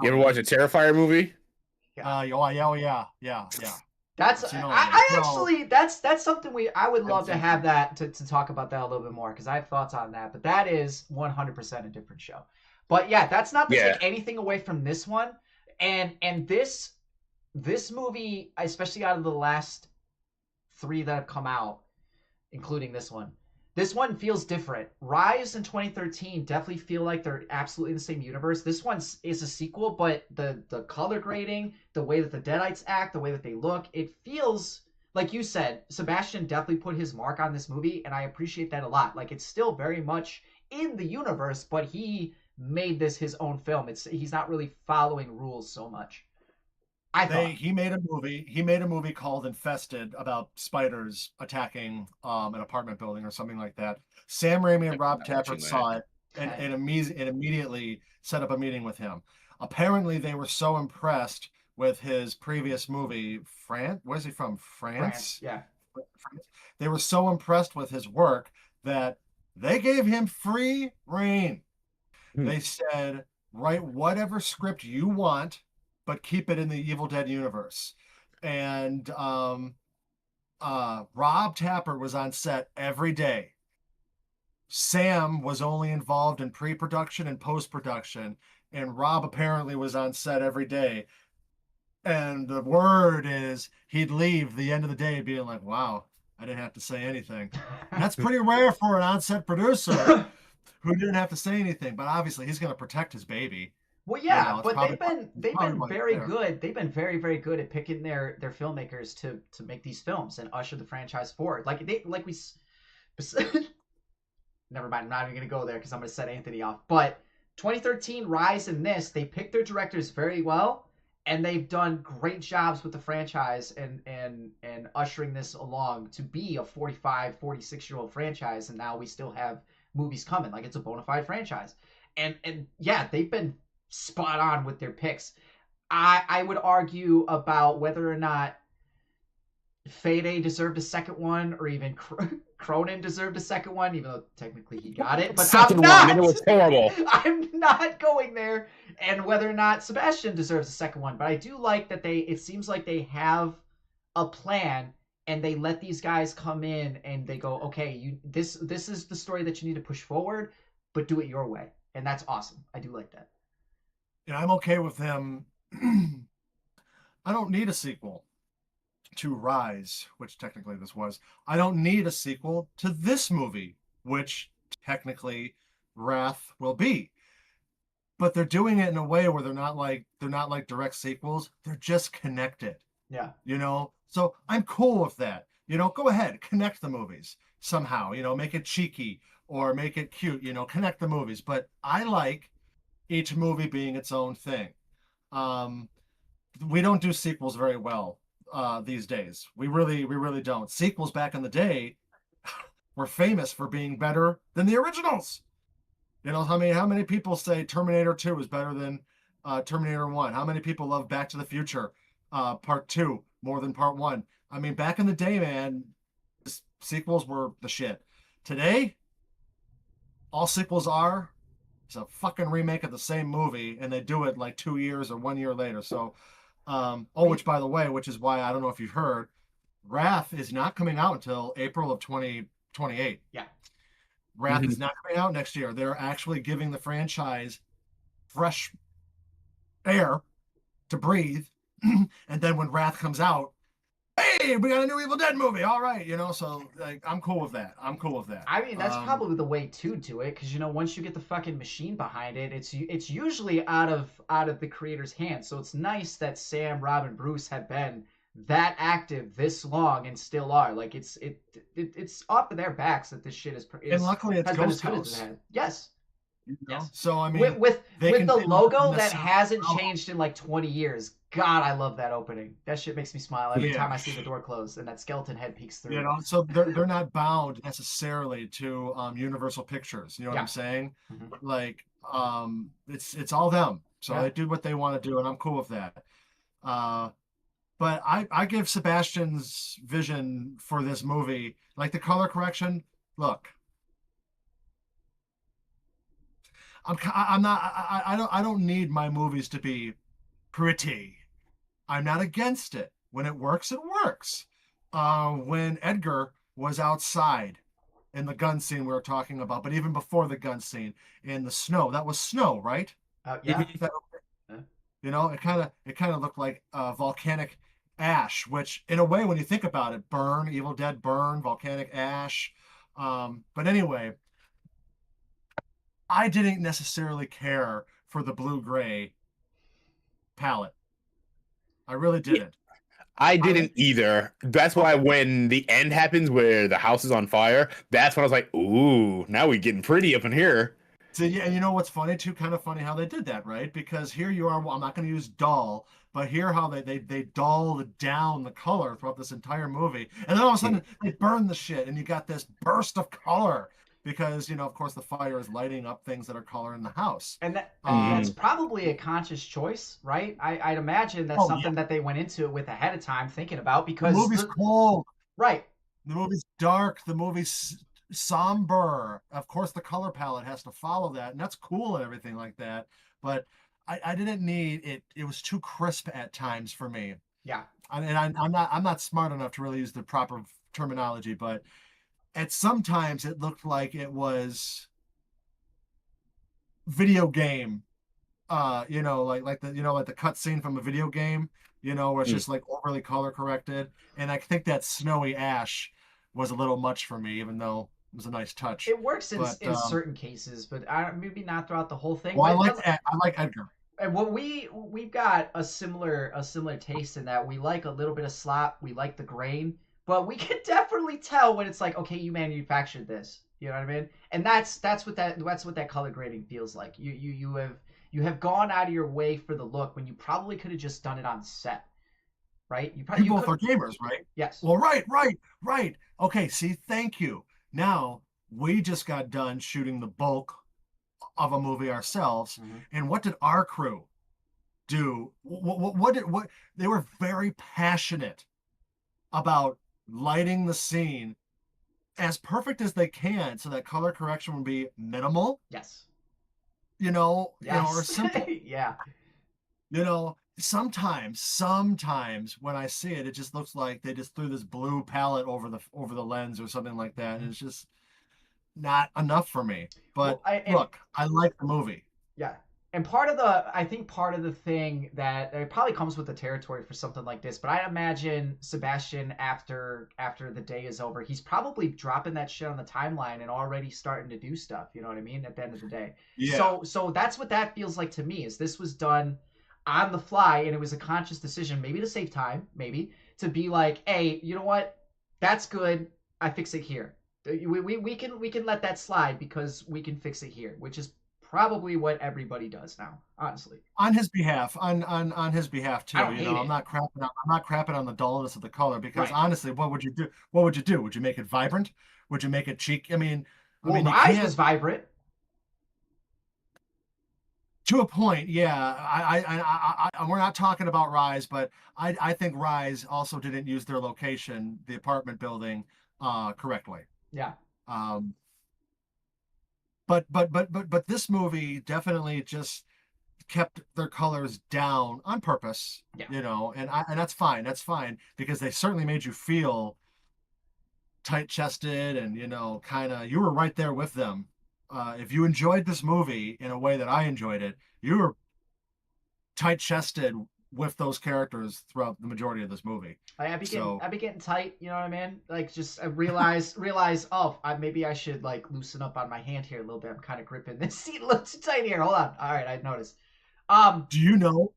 You ever watch a Terrifier movie?
Yeah.
That's actually that's something I would love to have that to talk about that a little bit more because I have thoughts on that. But that is 100% a different show. But yeah, that's not to take anything away from this one. And this movie, especially out of the last 3 that have come out, including this one feels different. Rise and 2013 definitely feel like they're absolutely in the same universe. This one is a sequel, but the color grading, the way that the Deadites act, the way that they look, it feels like you said, Sebastian definitely put his mark on this movie, and I appreciate that a lot. Like it's still very much in the universe, but he made this his own film. He's not really following rules so much.
He made a movie called Infested about spiders attacking an apartment building or something like that. Sam Raimi and Rob Tapert saw it and immediately set up a meeting with him. Apparently, they were so impressed with his previous movie, where's he from? France?
Yeah.
They were so impressed with his work that they gave him free reign. They said, write whatever script you want, but keep it in the Evil Dead universe. And Rob Tapper was on set every day. Sam was only involved in pre-production and post-production, and Rob apparently was on set every day. And the word is he'd leave the end of the day being like, wow, I didn't have to say anything. And that's pretty rare for an on-set producer who didn't have to say anything. But obviously he's going to protect his baby.
Well,
You
yeah,
know, it's
but
probably
they've
probably
been
why it's
very
there.
good. They've been very very good at picking their filmmakers to make these films and usher the franchise forward. Never mind. I'm not even gonna go there because I'm gonna set Anthony off. But 2013 Rise and this, they picked their directors very well, and they've done great jobs with the franchise and ushering this along to be a 45, 46-year-old franchise, and now we still have movies coming. Like it's a bona fide franchise, and yeah, they've been spot on with their picks. I would argue about whether or not Fede deserved a second one, or even Cronin deserved a second one, even though technically he got it. But
Second
I'm
one,
not.
and it was horrible.
I'm not going there. And whether or not Sebastian deserves a second one, but I do like that they. It seems like they have a plan, and they let these guys come in, and they go, okay, this is the story that you need to push forward, but do it your way, and that's awesome. I do like that.
And I'm okay with them. I don't need a sequel to Rise, which technically this was. I don't need a sequel to this movie, which technically Wrath will be. But they're doing it in a way where they're not like direct sequels. They're just connected,
Yeah.
you know? So I'm cool with that. You know, go ahead, connect the movies somehow, you know, make it cheeky or make it cute, you know, connect the movies. But I like each movie being its own thing. Um, we don't do sequels very well these days. We really don't. Sequels back in the day were famous for being better than the originals. You know, how many people say Terminator 2 is better than Terminator 1? How many people love Back to the Future Part 2 more than Part 1? I mean, back in the day, man, sequels were the shit. Today, all sequels are is a fucking remake of the same movie, and they do it like 2 years or 1 year later. So, which by the way, which is why I don't know if you've heard, Wrath is not coming out until April of 2028.
Yeah.
Wrath is not coming out next year. They're actually giving the franchise fresh air to breathe. And then when Wrath comes out, hey, we got a new Evil Dead movie. All right, you know, so like I'm cool with that. I'm cool with that.
I mean, that's probably the way to do it, because you know, once you get the fucking machine behind it, it's usually out of the creator's hands. So it's nice that Sam, Rob, and Bruce have been that active this long and still are. Like it's off of their backs that this shit is
and luckily it's
has been
Ghost
as good as
House.
it has. Yes.
You know?
Yes.
So I mean,
with the logo that hasn't
Oh.
changed in like 20 years. God, I love that opening. That shit makes me smile every
Yeah.
time I see the door close and that skeleton head peeks through.
You know, so they're not bound necessarily to Universal Pictures. You know what
Yeah.
I'm saying?
Mhm.
Like it's all them. So
Yeah.
they do what they want to do, and I'm cool with that. But I give Sebastian's vision for this movie, like the color correction. Look, I'm not I don't need my movies to be pretty. I'm not against it. When it works, it works. When Edgar was outside in the gun scene we were talking about, but even before the gun scene in the snow, that was snow, right?
Yeah.
That, you know, it kind of looked like volcanic ash, which in a way, when you think about it, burn, Evil Dead burn, volcanic ash. But anyway, I didn't necessarily care for the blue-gray palette. I really didn't.
I didn't either. That's why when the end happens where the house is on fire, that's when I was like, ooh, now we're getting pretty up in here.
So yeah, and you know what's funny too? Kind of funny how they did that, right? Because here you are. Well, I'm not going to use dull, but here how they dulled down the color throughout this entire movie, and then all of a sudden they burn the shit, and you got this burst of color because you know, of course, the fire is lighting up things that are color in the house.
And that's probably a conscious choice, right? I'd imagine that's something that they went into it with ahead of time, thinking about, because
the movie's cold,
right?
The movie's dark. The movie's somber. Of course, the color palette has to follow that, and that's cool and everything like that. But I didn't need it. It was too crisp at times for me.
Yeah.
And I'm not smart enough to really use the proper terminology, but at sometimes it looked like it was video game like the cut scene from a video game, where it's
Mm.
just like overly color corrected. And I think that snowy ash was a little much for me, even though it was a nice touch.
It works in
But
certain cases, but maybe not throughout the whole thing.
well,
But it doesn't.
I like Edgar.
And what we've got a similar taste in that we like a little bit of slop, we like the grain, but we can definitely tell when it's like, okay, you manufactured this. You know what I mean? And that's what that color grading feels like. You have gone out of your way for the look when you probably could have just done it on set, right?
You
You
both
could
are gamers, right?
yes.
Well, right. Okay, see, thank you. Now we just got done shooting the bulk of a movie ourselves,
Mhm.
and what did our crew do? What they were very passionate about lighting the scene as perfect as they can, so that color correction would be minimal,
Yes.
or
Yes.
simple.
Yeah.
Sometimes when I see it, it just looks like they just threw this blue palette over the lens or something like that, and it's just not enough for me. But
Well,
look, I like the movie.
yeah. And I think part of the thing that it probably comes with the territory for something like this, but I imagine Sebastian after the day is over, he's probably dropping that shit on the timeline and already starting to do stuff. You know what I mean? At the end of the day,
Yeah.
so that's what that feels like to me. Is this was done on the fly and it was a conscious decision, maybe to save time, maybe to be like, hey, you know what? That's good. I fix it here. We can let that slide because we can fix it here, which is probably what everybody does now, honestly.
On his behalf, on his behalf
I
too.
don't hate
I'm
it.
not crapping on the dullness of the color, because
Right.
honestly, what would you do? What would you do? Would you make it vibrant? Would you make it cheek?
Well,
You
Rise was
can't,
vibrant.
to a point. Yeah, we're not talking about Rise, but I think Rise also didn't use their location, the apartment building, correctly.
Yeah.
Um, but this movie definitely just kept their colors down on purpose,
Yeah.
and that's fine. That's fine, because they certainly made you feel tight-chested, and kind of, you were right there with them. If you enjoyed this movie in a way that I enjoyed it, you were tight-chested with those characters throughout the majority of this movie.
I be getting tight. You know what I mean? Like, just I realize. Oh, maybe I should like loosen up on my hand here a little bit. I'm kind of gripping this seat a little too tight here. Hold on. All right, I noticed.
Do you know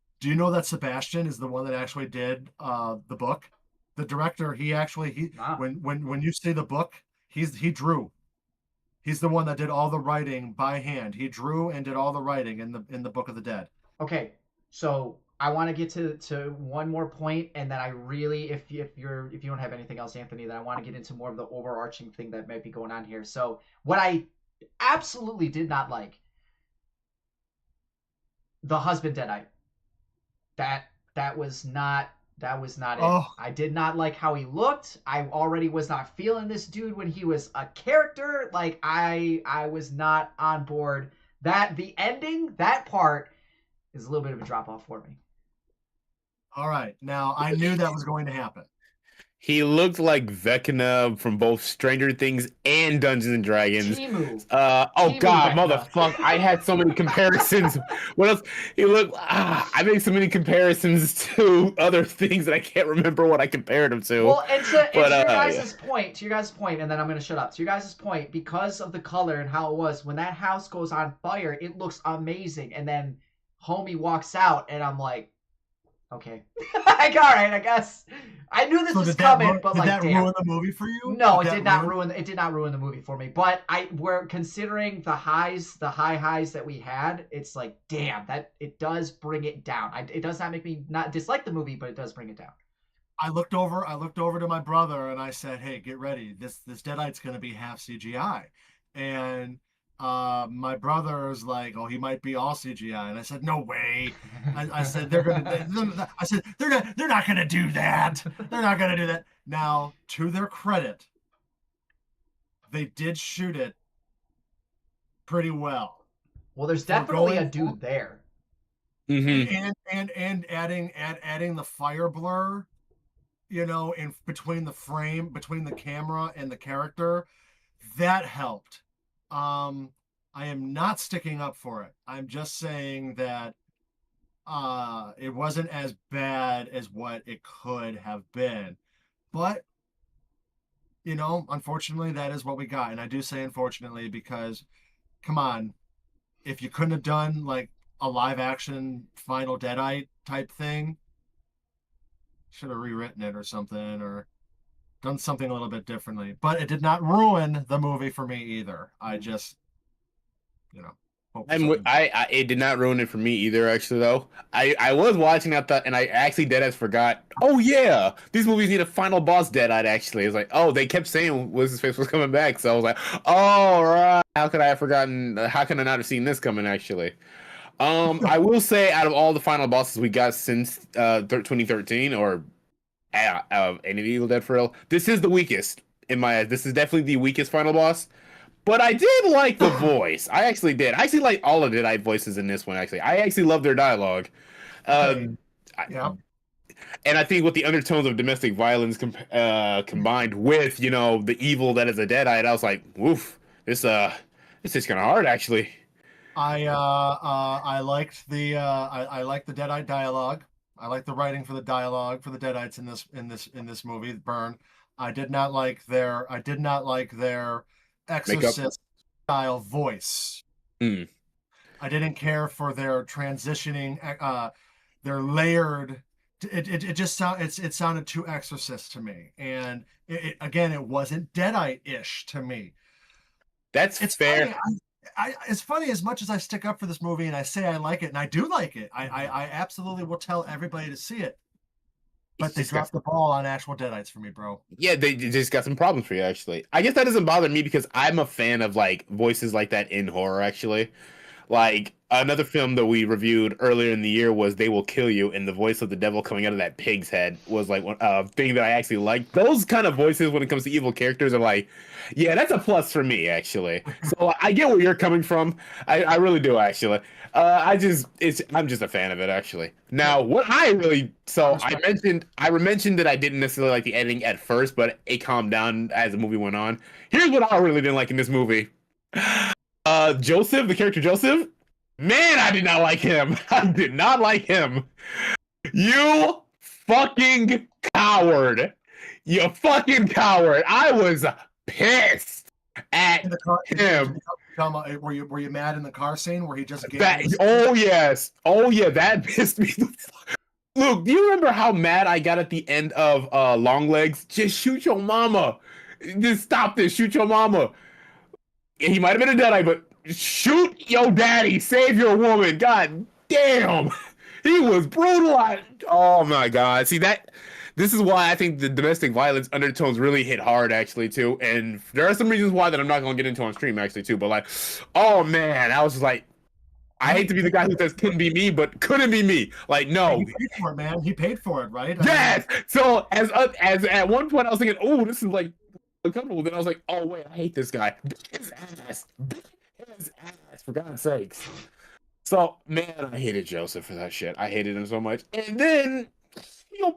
that Sebastian is the one that actually did the book? The director, he
Wow.
when you see the book, he drew. He's the one that did all the writing by hand. He drew and did all the writing in the Book of the Dead.
Okay, so I want to get to one more point, and then I really, if you don't have anything else, Anthony, then I want to get into more of the overarching thing that might be going on here. So what I absolutely did not like, the husband deadite. That was not it.
Oh,
I did not like how he looked. I already was not feeling this dude when he was a character. Like I was not on board. That the ending, that part is a little bit of a drop off for me.
all right. Now, I knew that was going to happen.
He looked like Vecna from both Stranger Things and Dungeons and Dragons.
Timu.
Oh
Timu
God,
Vecna.
motherfucker! I had so many comparisons. What else? He looked. I made so many comparisons to other things that I can't remember what I compared him to.
Well, and to your guys'
yeah.
point, and then I'm gonna shut up. To your guys' point, because of the color and how it was, when that house goes on fire, it looks amazing. And then homie walks out, and I'm like, okay, like, all right, I guess I knew this was coming, but like,
did that
damn.
ruin the movie for you?
No, it did not ruin. It did not ruin the movie for me. But we're considering the high highs that we had. It's like, damn, that it does bring it down. It does not make me not dislike the movie, but it does bring it down.
I looked over to my brother and I said, "Hey, get ready. This Deadite's going to be half CGI." And my brother's like, "Oh, he might be all CGI." And I said, "No way." I said, "They're not going to do that. They're not going to do that." Now, to their credit, they did shoot it pretty well.
Well, there's definitely a dude there.
Mm-hmm.
And adding the fire blur, in between the frame, between the camera and the character, that helped. I am not sticking up for it. I'm just saying that It wasn't as bad as what it could have been. But unfortunately, that is what we got. And I do say unfortunately because, come on, if you couldn't have done like a live action Final Deadite type thing, should have rewritten it or something, or done something a little bit differently. But it did not ruin the movie for me either. I just, hope for something.
It did not ruin it for me either. Actually, though, I was watching that and I actually deadass forgot. Oh yeah, these movies need a final boss deadite. Actually, it's like, oh, they kept saying what's his face was coming back, so I was like, oh right, how could I have forgotten? How can I not have seen this coming? Actually, I will say, out of all the final bosses we got since 2013 or any of the Evil Dead for real, this is the weakest in my eyes. This is definitely the weakest final boss. But I did like the voice. I actually did. I actually like all of the Deadite voices in this one. Actually, I actually love their dialogue.
Okay.
Yeah. And I think with the undertones of domestic violence combined with the evil that is a Deadite, I was like, woof, this is kind of hard actually.
I liked I liked the Deadite dialogue. I like the writing for the dialogue for the Deadites in this movie, Burn. I did not like their Exorcist style voice.
Mm.
I didn't care for their transitioning, their layered. It just it sounded too Exorcist to me, and again, it wasn't Deadite-ish to me.
It's fair.
Funny. It's funny, as much as I stick up for this movie and I say I like it, and I do like it. I absolutely will tell everybody to see it. But they dropped the ball on actual Deadites for me, bro.
Yeah, they just got some problems for you, actually. I guess that doesn't bother me because I'm a fan of like voices like that in horror, actually. Like another film that we reviewed earlier in the year was They Will Kill You, and the voice of the devil coming out of that pig's head was like one thing that I actually like. Those kind of voices when it comes to evil characters are like, yeah, that's a plus for me, actually. So I get where you're coming from. I really do, actually. I'm just a fan of it, actually. Now, what I mentioned that I didn't necessarily like the editing at first, but it calmed down as the movie went on. Here's what I really didn't like in this movie. Joseph, the character Joseph, man, I did not like him. I did not like him. You fucking coward. You fucking coward. I was pissed at him.
Were you mad in the car scene where he just gave
oh yes. Oh yeah, that pissed me the fuck. Luke, do you remember how mad I got at the end of Long Legs? Just shoot your mama. Just stop this. Shoot your mama. He might have been a Deadite, but shoot your daddy. Save your woman. God damn. He was brutalized. Oh my God. See that? This is why I think the domestic violence undertones really hit hard, actually, too. And there are some reasons why that I'm not going to get into on stream, actually, too. But like, oh man, I was just like, I hate to be the guy who says couldn't be me, but couldn't be me. Like, no.
He paid for it, man. He paid for it, right?
Yes. So as at one point I was thinking, oh, this is like uncomfortable. Then I was like, oh wait, I hate this guy. His ass. His ass. For God's sakes. So man, I hated Joseph for that shit. I hated him so much. And then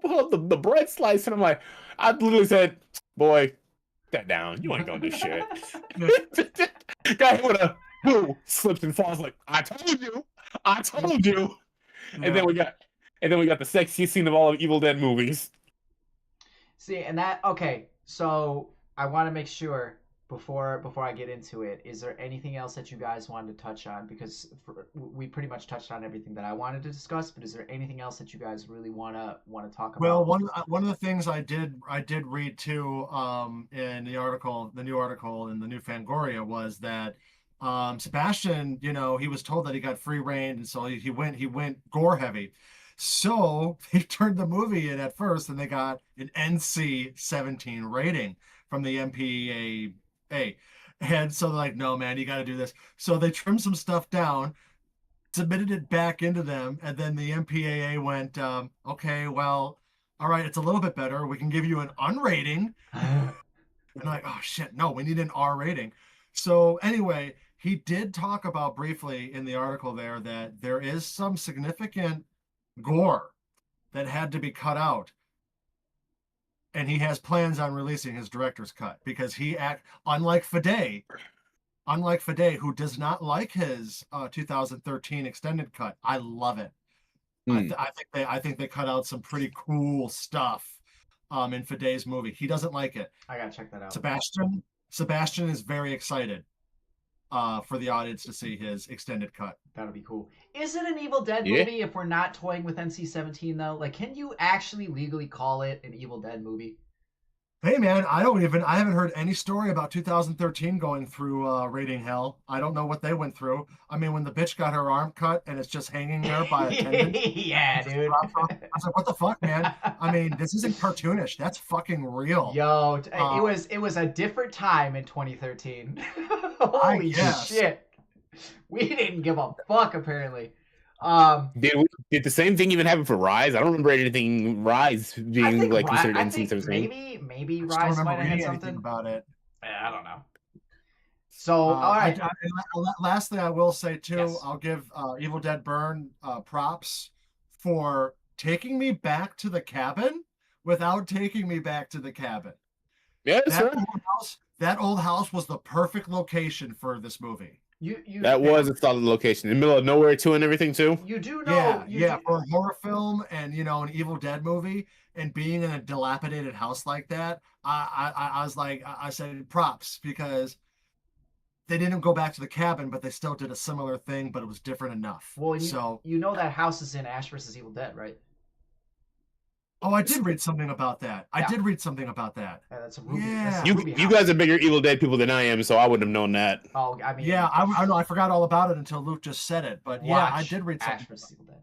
pull up the bread slice, and I'm like, I literally said, boy, that down. You ain't gonna do shit. Guy with a who slips and falls like, I told you. Yeah. And then we got the sexiest scene of all of Evil Dead movies.
See, and that okay. So I want to make sure before I get into it, is there anything else that you guys wanted to touch on? Because we pretty much touched on everything that I wanted to discuss. But is there anything else that you guys really want to talk about?
Well, one of the things I did read too in the new article in the new Fangoria was that Sebastian, he was told that he got free reign, and so he went gore heavy. So they turned the movie in at first, and they got an NC-17 rating from the MPAA. And so they're like, no, man, you got to do this. So they trimmed some stuff down, submitted it back into them, and then the MPAA went, okay, well, all right, it's a little bit better. We can give you an unrating. And like, oh shit, no, we need an R rating. So anyway, he did talk about briefly in the article there that there is some significant gore that had to be cut out. And he has plans on releasing his director's cut because unlike Fede, who does not like his 2013 extended cut. I love it.
Hmm.
I think they cut out some pretty cool stuff in Fiday's movie. He doesn't like it.
I gotta check that out.
Sebastian is very excited for the audience to see his extended cut.
That'll be cool. Is it an Evil Dead
Yeah.
movie if we're not toying with NC-17 though? Like, can you actually legally call it an Evil Dead movie?
Hey man, I haven't heard any story about 2013 going through rating hell. I don't know what they went through. I mean, when the bitch got her arm cut and it's just hanging there by a tendon.
Yeah, dude.
I was like, what the fuck, man? I mean, this isn't cartoonish. That's fucking real.
Yo, it was a different time in 2013. Holy shit. We didn't give a fuck apparently.
Did the same thing even happen for Rise? I don't remember anything Rise being like considered NC-17.
Maybe
I
Rise
don't
might
remember
have had
anything
something
about it.
I don't know. So, all right.
Lastly, I will say too,
Yes.
I'll give Evil Dead Burn props for taking me back to the cabin without taking me back to the cabin.
Yeah,
That old house was the perfect location for this movie.
That was a solid location in the middle of nowhere too, and everything too.
You do know,
for a horror film and an Evil Dead movie, and being in a dilapidated house like that, I was like, I said props, because they didn't go back to the cabin, but they still did a similar thing, but it was different enough.
Well, you know that house is in Ash vs. Evil Dead, right?
Oh, I did read something about that.
Yeah. That's a Ruby.
Yeah.
You guys are bigger Evil Dead people than I am, so I wouldn't have known that.
Oh, I mean,
yeah, I know. I forgot all about it until Luke just said it, but yeah, I did read something.
Ash vs. Evil Dead.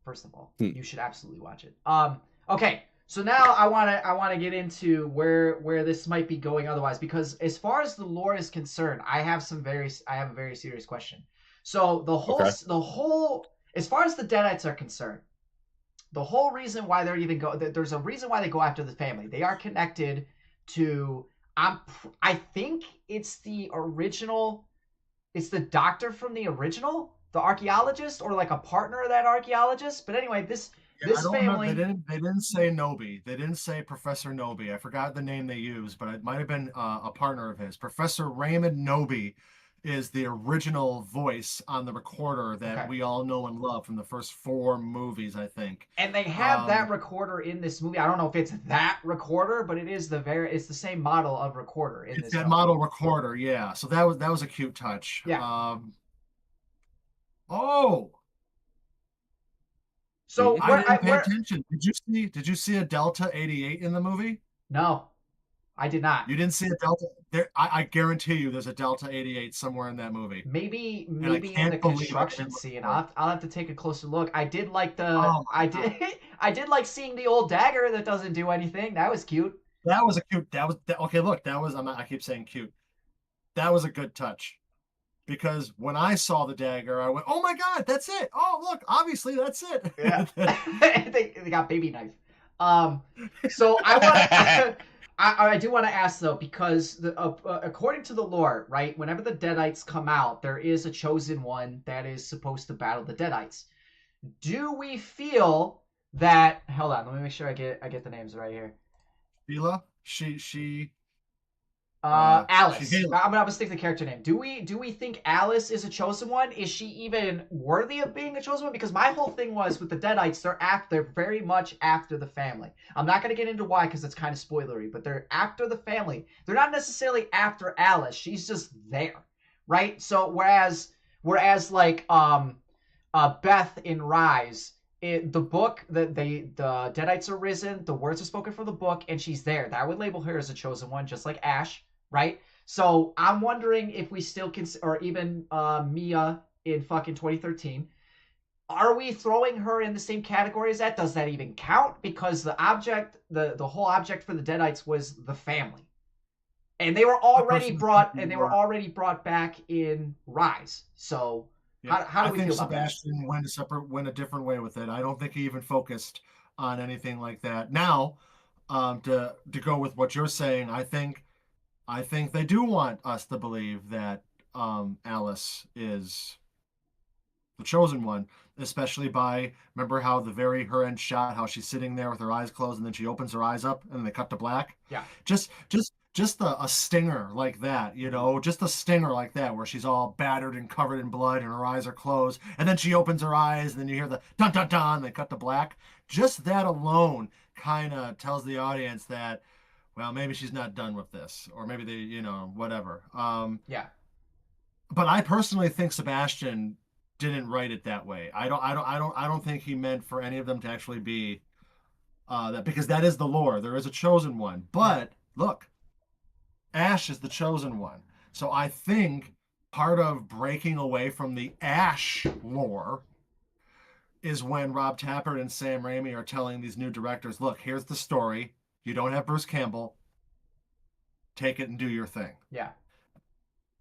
First of all, you should absolutely watch it. Okay, so now I wanna get into where this might be going otherwise, because as far as the lore is concerned, I have a very serious question. So the whole as far as the Deadites are concerned, the whole reason why there's a reason why they go after the family. They are connected to I think it's the doctor from the original, the archaeologist, or like a partner of that archaeologist. But anyway, this family.
They didn't say Nobi. They didn't say Professor Nobi. I forgot the name they used, but it might have been a partner of his. Professor Raymond Nobi is the original voice on the recorder that we all know and love from the first 4 movies, I think.
And they have that recorder in this movie. I don't know if it's that recorder, but it's the same model of recorder in this.
It's that model recorder, yeah. So that was a cute touch.
Yeah.
So I didn't pay attention. Did you see a Delta 88 in the movie?
No, I did not.
You didn't see a Delta? I guarantee you, there's a Delta 88 somewhere in that movie.
Maybe in the construction scene. I'll have to take a closer look. I did like I did like seeing the old dagger that doesn't do anything. That was cute.
Okay. Look, I keep saying cute. That was a good touch. Because when I saw the dagger, I went, "Oh my god, that's it! Oh look, obviously that's it."
Yeah, they got baby knife. So I do want to ask though, because according to the lore, right, whenever the Deadites come out, there is a chosen one that is supposed to battle the Deadites. Do we feel that? Hold on, let me make sure I get the names right here.
Sheila, she.
Alice. I'm gonna stick to the character name. Do we think Alice is a chosen one? Is she even worthy of being a chosen one? Because my whole thing was with the Deadites, they're very much after the family. I'm not gonna get into why because it's kind of spoilery, but they're after the family. They're not necessarily after Alice. She's just there, right? So whereas like Beth in Rise, the book, the Deadites are risen, the words are spoken from the book, and she's there. That would label her as a chosen one, just like Ash. Right? So I'm wondering if we still can, or even Mia in fucking 2013, are we throwing her in the same category as that? Does that even count? Because the whole object for the Deadites was the family, and they were already brought back in Rise. So
yeah,
how do we feel about that?
I think Sebastian went a different way with it. I don't think he even focused on anything like that. Now, to go with what you're saying, I think they do want us to believe that Alice is the chosen one, especially by, remember how the very her end shot, how she's sitting there with her eyes closed and then she opens her eyes up and they cut to black.
Yeah.
Just a stinger like that, you know, just a stinger like that, where she's all battered and covered in blood and her eyes are closed, and then she opens her eyes, and then you hear the dun dun dun, they cut to black. Just that alone kind of tells the audience that, well, maybe she's not done with this, or maybe they, you know, whatever.
Yeah.
But I personally think Sebastian didn't write it that way. I don't think he meant for any of them to actually be that, because that is the lore. There is a chosen one, but look, Ash is the chosen one. So I think part of breaking away from the Ash lore is when Rob Tappert and Sam Raimi are telling these new directors, look, here's the story. You don't have Bruce Campbell. Take it and do your thing.
Yeah.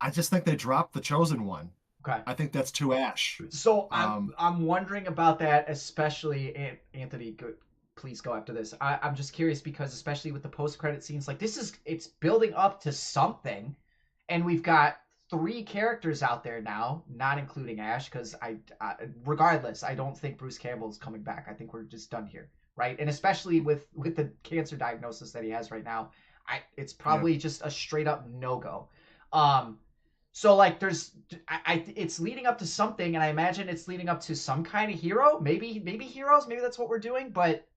I just think they dropped the chosen one.
Okay.
I think that's too Ash.
So I'm wondering about that, especially Anthony. Please go after this. I'm just curious because especially with the post-credit scenes, like it's building up to something, and we've got 3 characters out there now, not including Ash, because regardless, I don't think Bruce Campbell's coming back. I think we're just done here, right? And especially with the cancer diagnosis that he has right now, it's probably just a straight up no-go. So like it's leading up to something, and I imagine it's leading up to some kind of hero, maybe heroes, maybe that's what we're doing. But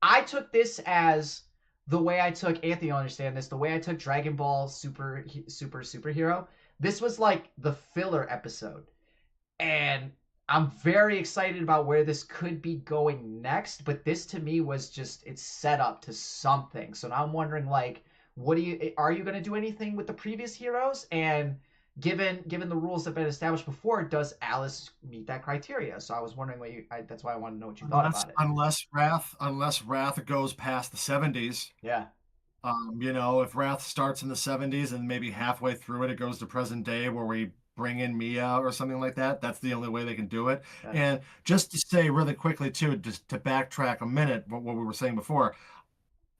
I took this as the way I took, Anthony will understand this, the way I took Dragon Ball Superhero. This was like the filler episode, and I'm very excited about where this could be going next. But this to me was just, it's set up to something. So now I'm wondering, like, are you going to do anything with the previous heroes? And given the rules that have been established before, does Alice meet that criteria? So I was wondering that's why I wanted to know what you thought about it.
Unless Wrath goes past the 70s.
Yeah.
You know, if Wrath starts in the 70s and maybe halfway through it goes to present day where we bring in Mia or something like that, that's the only way they can do it.
Yeah.
And just to say really quickly too, just to backtrack a minute, what we were saying before,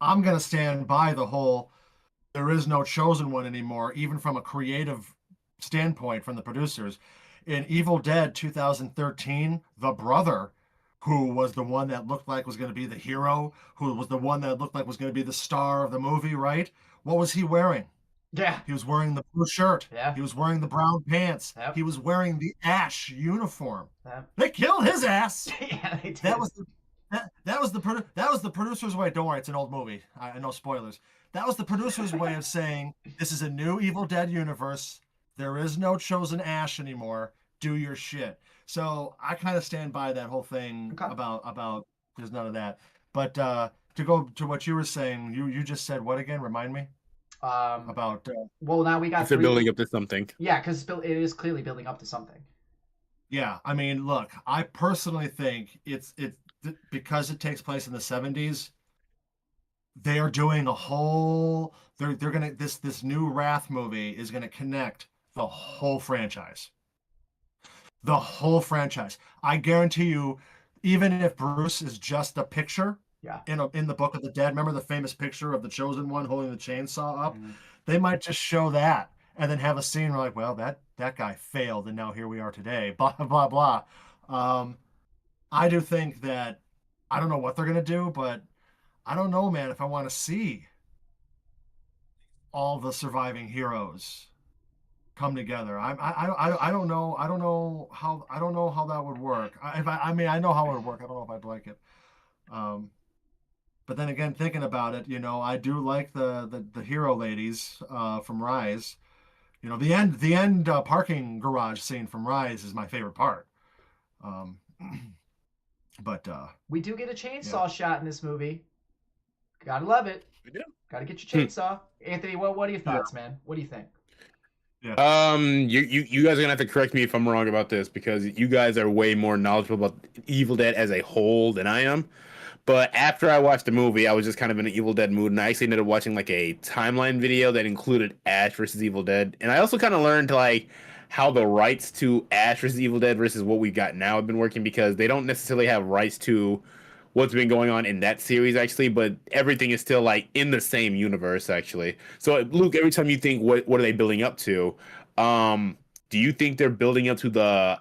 I'm going to stand by the whole, there is no chosen one anymore, even from a creative standpoint from the producers. In Evil Dead 2013, the brother, who was the one that looked like was going to be the hero, who was the one that looked like was going to be the star of the movie, right? What was he wearing?
Yeah.
He was wearing the blue shirt.
Yeah.
He was wearing the brown pants.
Yep.
He was wearing the Ash uniform.
Yep.
They killed his ass.
Yeah, they did.
That was the producer's way. Don't worry, it's an old movie. I know spoilers. That was the producer's way of saying, this is a new Evil Dead universe. There is no chosen Ash anymore. Do your shit. So I kind of stand by that whole thing about there's none of that. But to go to what you were saying, you just said what again? Remind me. About
well, now we got
they're building up to something.
Yeah, because it is clearly building up to something.
Yeah, I mean, look, I personally think it's because it takes place in the 70s. They are doing a whole. They're gonna this new Wrath movie is gonna connect the whole franchise. The whole franchise. I guarantee you, even if Bruce is just a picture.
Yeah.
In the Book of the Dead, remember the famous picture of the chosen one holding the chainsaw up? Mm-hmm. They might just show that and then have a scene where like, well, that guy failed and now here we are today. Blah blah blah. I do think that I don't know what they're gonna do, but I don't know, man, if I want to see all the surviving heroes come together. I don't know how that would work. I mean I know how it would work. I don't know if I'd like it. But then again, thinking about it, you know, I do like the hero ladies from Rise. You know, the end parking garage scene from Rise is my favorite part. But
we do get a chainsaw shot in this movie. Gotta love it.
We do.
Gotta get your chainsaw. Anthony, what are your thoughts, man? What do you think?
Yeah. You guys are gonna have to correct me if I'm wrong about this because you guys are way more knowledgeable about Evil Dead as a whole than I am. But after I watched the movie, I was just kind of in an Evil Dead mood, and I actually ended up watching like a timeline video that included Ash versus Evil Dead, and I also kind of learned like how the rights to Ash versus Evil Dead versus what we've got now have been working because they don't necessarily have rights to what's been going on in that series actually, but everything is still like in the same universe actually. So Luke, every time you think what are they building up to, do you think they're building up to the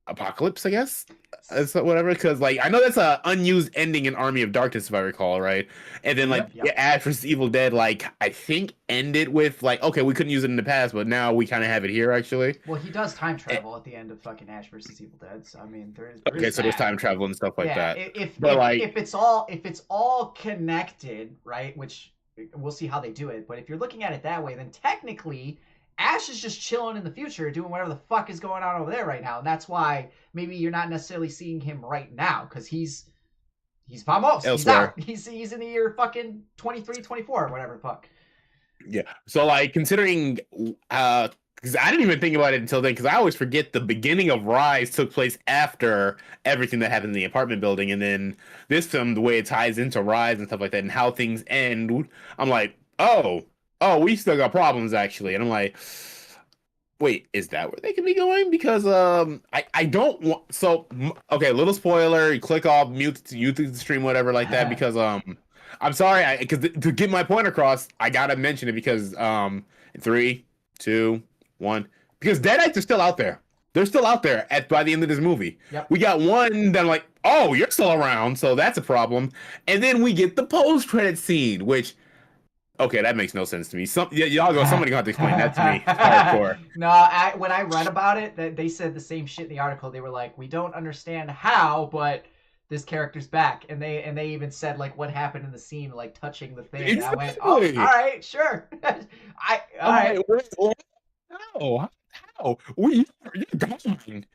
Apocalypse, I guess. It's whatever, because like I know that's a unused ending in Army of Darkness, if I recall, right? And then like
Yep.
Ash vs Evil Dead, like I think ended with like, okay, we couldn't use it in the past, but now we kind of have it here actually.
Well, he does time
Eh,
travel at the end of fucking Ash versus Evil Dead. So I mean, there
Okay,
is
so there's
that.
time travel and stuff like
Yeah,
that. But like,
if it's all connected, right? Which we'll see how they do it. But if you're looking at it that way, then technically Ash is just chilling in the future, doing whatever the fuck is going on over there right now, and that's why maybe you're not necessarily seeing him right now because he's vamos, he's
elsewhere.
out, he's in the year fucking 23, 24, whatever the fuck.
Yeah. So like considering because I didn't even think about it until then, because I always forget the beginning of Rise took place after everything that happened in the apartment building, and then this film, the way it ties into Rise and stuff like that, and how things end, I'm like, oh, we still got problems actually, and I'm like, wait, is that where they could be going? Because I don't want okay, little spoiler, you click off, mute the stream, whatever like that, because I'm sorry, because to get my point across, I gotta mention it because 3, 2, 1, because Deadites are still out there. They're still out there by the end of this movie.
Yep.
We got one that I'm like, oh, you're still around, so that's a problem. And then we get the post-credit scene, which, okay, that makes no sense to me. Y'all go. Somebody gonna have to explain that to me. It's hardcore.
No, when I read about it, they said the same shit in the article. They were like, we don't understand how, but this character's back, and they even said like what happened in the scene, like touching the thing.
Exactly.
And I went, oh, all right, sure. All right.
Wait, how? You're gone.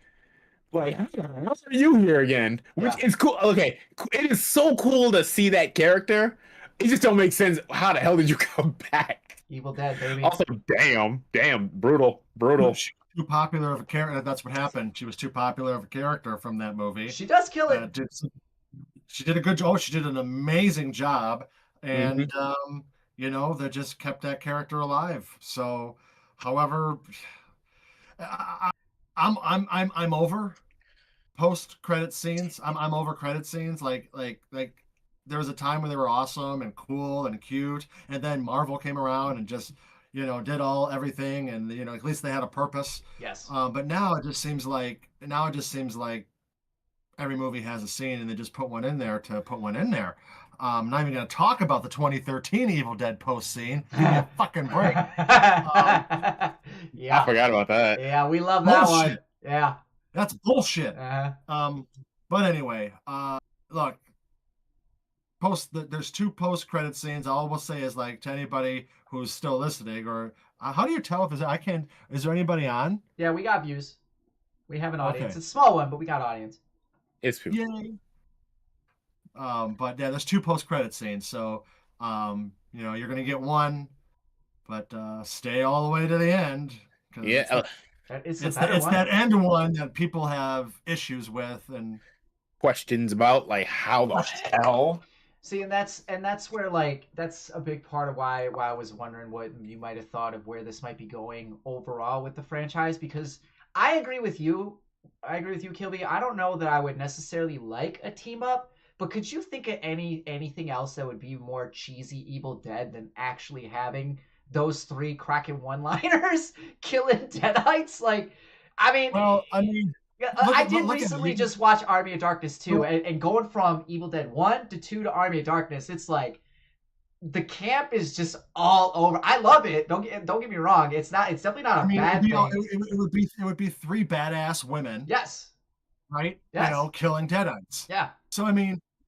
Like, how are you here again? Which is cool. Okay, it is so cool to see that character. It just don't make sense. How the hell did you come back?
Evil Dead, baby.
Also, damn, brutal.
She was too popular of a character. That's what happened. She was too popular of a character from that movie.
She does kill it.
She did a good job. She did an amazing job, and
Mm-hmm.
they just kept that character alive. So, however, I'm over post credit scenes. I'm over credit scenes. Like there was a time when they were awesome and cool and cute, and then Marvel came around and just did everything, and at least they had a purpose.
Yes.
But now it just seems like every movie has a scene and they just put one in there to put one in there. I'm not even going to talk about the 2013 Evil Dead post scene. Give me a fucking break.
Yeah, I forgot about that.
Yeah, we love that
Bullshit.
one. Yeah,
that's bullshit.
Uh-huh.
But anyway, look, there's 2 post credit scenes. All we'll say is like to anybody who's still listening, or how do you tell if is there anybody on?
Yeah, we got views. We have an audience.
Okay.
It's a small one, but we got audience.
It's people.
Yay. But yeah, there's 2 post credit scenes, so you're gonna get one, but stay all the way to the end.
Yeah,
it's that end one that people have issues with and
questions about, like how the hell.
See, and that's where like that's a big part of why I was wondering what you might have thought of where this might be going overall with the franchise, because I agree with you. I agree with you, Kilby. I don't know that I would necessarily like a team up, but could you think of anything else that would be more cheesy Evil Dead than actually having those 3 cracking one-liners killing Deadites? Like, I mean, I did recently just watch Army of Darkness 2, and going from Evil Dead 1 to 2 to Army of Darkness, it's like the camp is just all over. I love it. Don't get me wrong. It's definitely not a bad thing.
It would be 3 badass women.
Yes.
Right?
Yes.
Killing Deadites.
Yeah.
So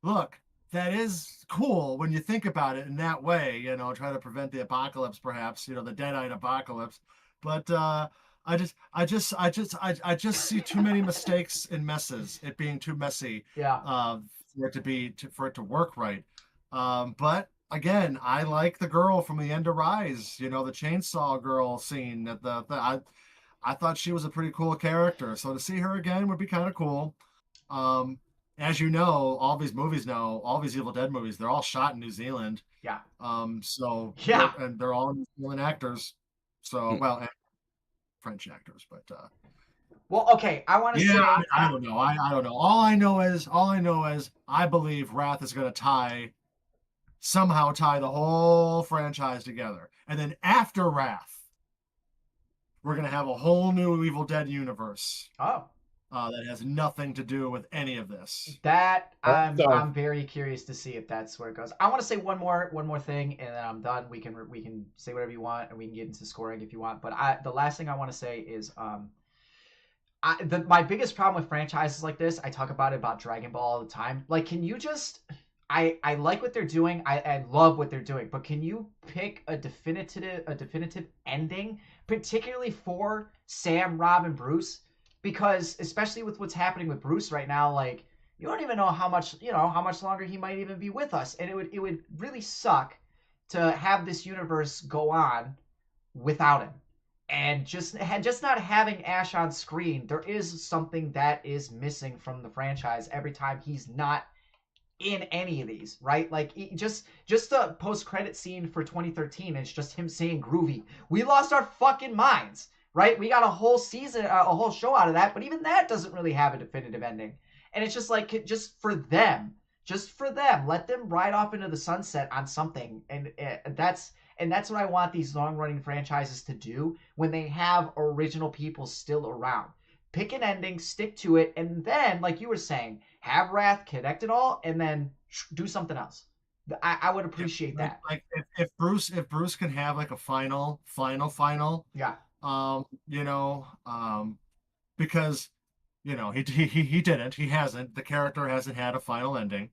look, that is cool when you think about it in that way, try to prevent the apocalypse, perhaps, the Deadite apocalypse. But I just see too many mistakes and messes, it being too messy.
Yeah.
For it to work right. But again, I like the girl from the end of Rise, the chainsaw girl scene I thought she was a pretty cool character. So to see her again would be kind of cool. As you know, all these Evil Dead movies, they're all shot in New Zealand.
Yeah.
So
yeah,
and they're all New Zealand actors. So and French actors, but
well, okay. I want to say
I don't know. I don't know. All I know is I believe Wrath is going to somehow tie the whole franchise together, and then after Wrath, we're going to have a whole new Evil Dead universe.
Oh.
that has nothing to do with any of this.
That
So
I'm very curious to see if that's where it goes. I want to say one more thing, and then I'm done. We can say whatever you want, and we can get into scoring if you want. But the last thing I want to say is my biggest problem with franchises like this, I talk about Dragon Ball all the time. Like, can you just I like what they're doing. I love what they're doing, but can you pick a definitive ending, particularly for Sam, Rob, and Bruce? Because especially with what's happening with Bruce right now, like you don't even know how much longer he might even be with us, and it would really suck to have this universe go on without him. And just not having Ash on screen, there is something that is missing from the franchise every time he's not in any of these, right? Like just the post credit scene for 2013, it's just him saying "groovy." We lost our fucking minds, right? We got a whole season, a whole show out of that, but even that doesn't really have a definitive ending. And it's just like just for them, let them ride off into the sunset on something, and that's what I want these long running franchises to do when they have original people still around. Pick an ending, stick to it, and then, like you were saying, have Wrath connect it all, and then do something else. I would appreciate that.
Like if Bruce can have like a final,
Yeah,
you know, because he didn't, he hasn't, the character hasn't had a final ending.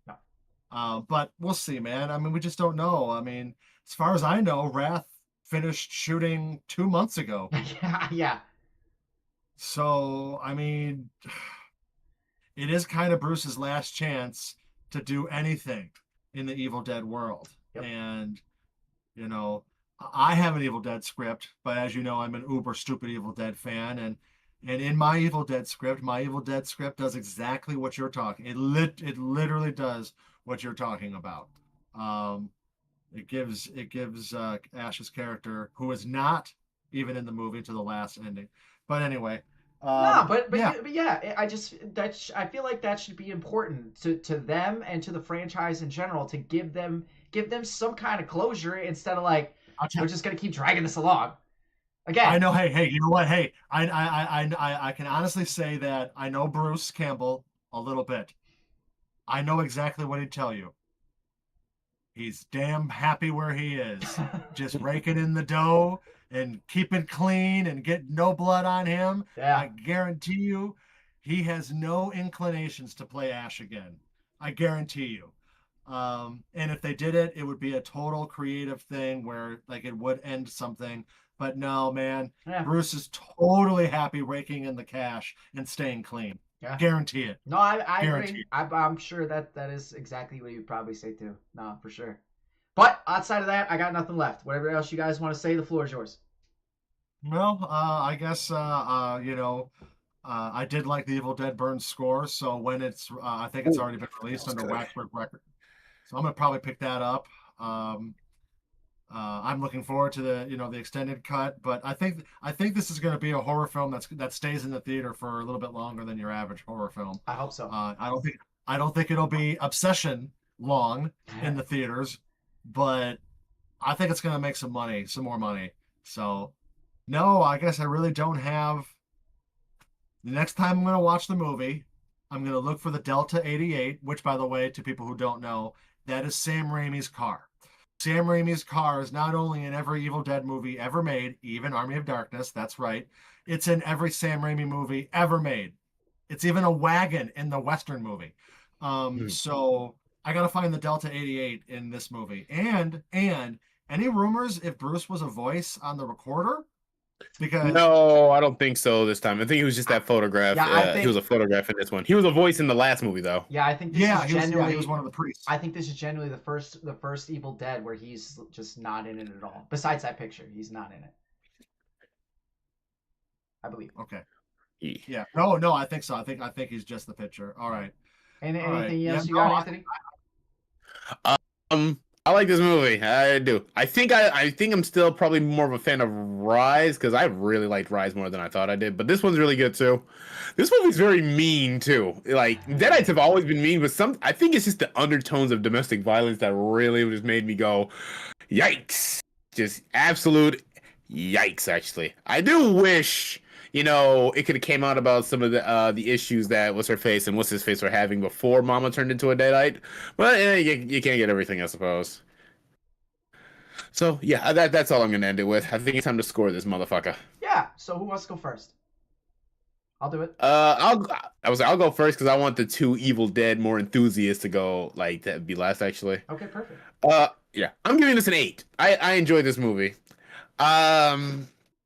no.
But we'll see, man. I mean, we just don't know. I mean, as far as I know, Wrath finished shooting 2 months ago.
Yeah, yeah,
So, I mean, it is kind of Bruce's last chance to do anything in the Evil Dead world.
Yep.
And, you know, I have an Evil Dead script, but as you know, I'm an uber stupid Evil Dead fan. And in my Evil Dead script, does exactly what you're talking. It literally does what you're talking about. It gives Ash's character, who is not even in the movie, to the last ending. But anyway,
no, but
yeah,
yeah, I feel like that should be important to them and to the franchise in general to give them some kind of closure instead of like
I'll tell
we're just gonna keep dragging this along.
I
Again,
know. Hey, you know what? Hey, I can honestly say that I know Bruce Campbell a little bit. I know exactly what he'd tell you. He's damn happy where he is, just raking in the dough and keeping clean and get no blood on him. I
yeah,
guarantee you, he has no inclinations to play Ash again. I guarantee you. And if they did it, it would be a total creative thing where like it would end something. But no, man,
yeah,
Bruce is totally happy raking in the cash and staying clean.
yeah.
Guarantee it.
No, I
Guarantee
agree.
it.
I'm sure that is exactly what you'd probably say too. No, for sure. But outside of that, I got nothing left. Whatever else you guys want to say, the floor is yours.
Well, I guess I did like the Evil Dead Burns score, so when I think it's
ooh,
already been released
that's
under
good.
Waxwork Record, so I'm gonna probably pick that up. I'm looking forward to the extended cut, but I think this is gonna be a horror film that stays in the theater for a little bit longer than your average horror film.
I hope so.
I don't think it'll be Obsession long in the theaters, but I think it's gonna make some money, some more money. So. No, I guess I really don't have. The next time I'm going to watch the movie, I'm going to look for the Delta 88, which, by the way, to people who don't know, that is Sam Raimi's car. Sam Raimi's car is not only in every Evil Dead movie ever made, even Army of Darkness, that's right. It's in every Sam Raimi movie ever made. It's even a wagon in the Western movie.
Hmm.
So I got to find the Delta 88 in this movie. And any rumors if Bruce was a voice on the recorder? Because
No, I don't think so this time. I think he was just that photograph.
Yeah, I
He was
think
a photograph in this one. He was a voice in the last movie, though.
yeah, I think this
yeah,
is
he was
genuinely
one of the priests.
I think this is genuinely the first Evil Dead where he's just not in it at all. Besides that picture, he's not in it. I believe.
Okay.
He-
Yeah. No, I think so. I think he's just the picture. All right.
And
All right.
anything
Yeah,
else you
no,
got, Anthony?
I like this movie. I do. I think I'm still probably more of a fan of Rise because I really liked Rise more than I thought I did. But this one's really good too. This movie's very mean too. Like Deadites have always been mean, but I think it's just the undertones of domestic violence that really just made me go, yikes! Just absolute yikes. Actually, I do wish it could have came out about some of the issues that what's her face and what's his face were having before Mama turned into a deadite. But you can't get everything, I suppose. So yeah, that's all I'm gonna end it with. I think it's time to score this motherfucker.
Yeah. So who wants to go first? I'll do it.
I'll go first because I want the two Evil Dead more enthusiasts to go like that be last actually.
Okay, perfect.
Yeah, I'm giving this an 8. I enjoyed this movie.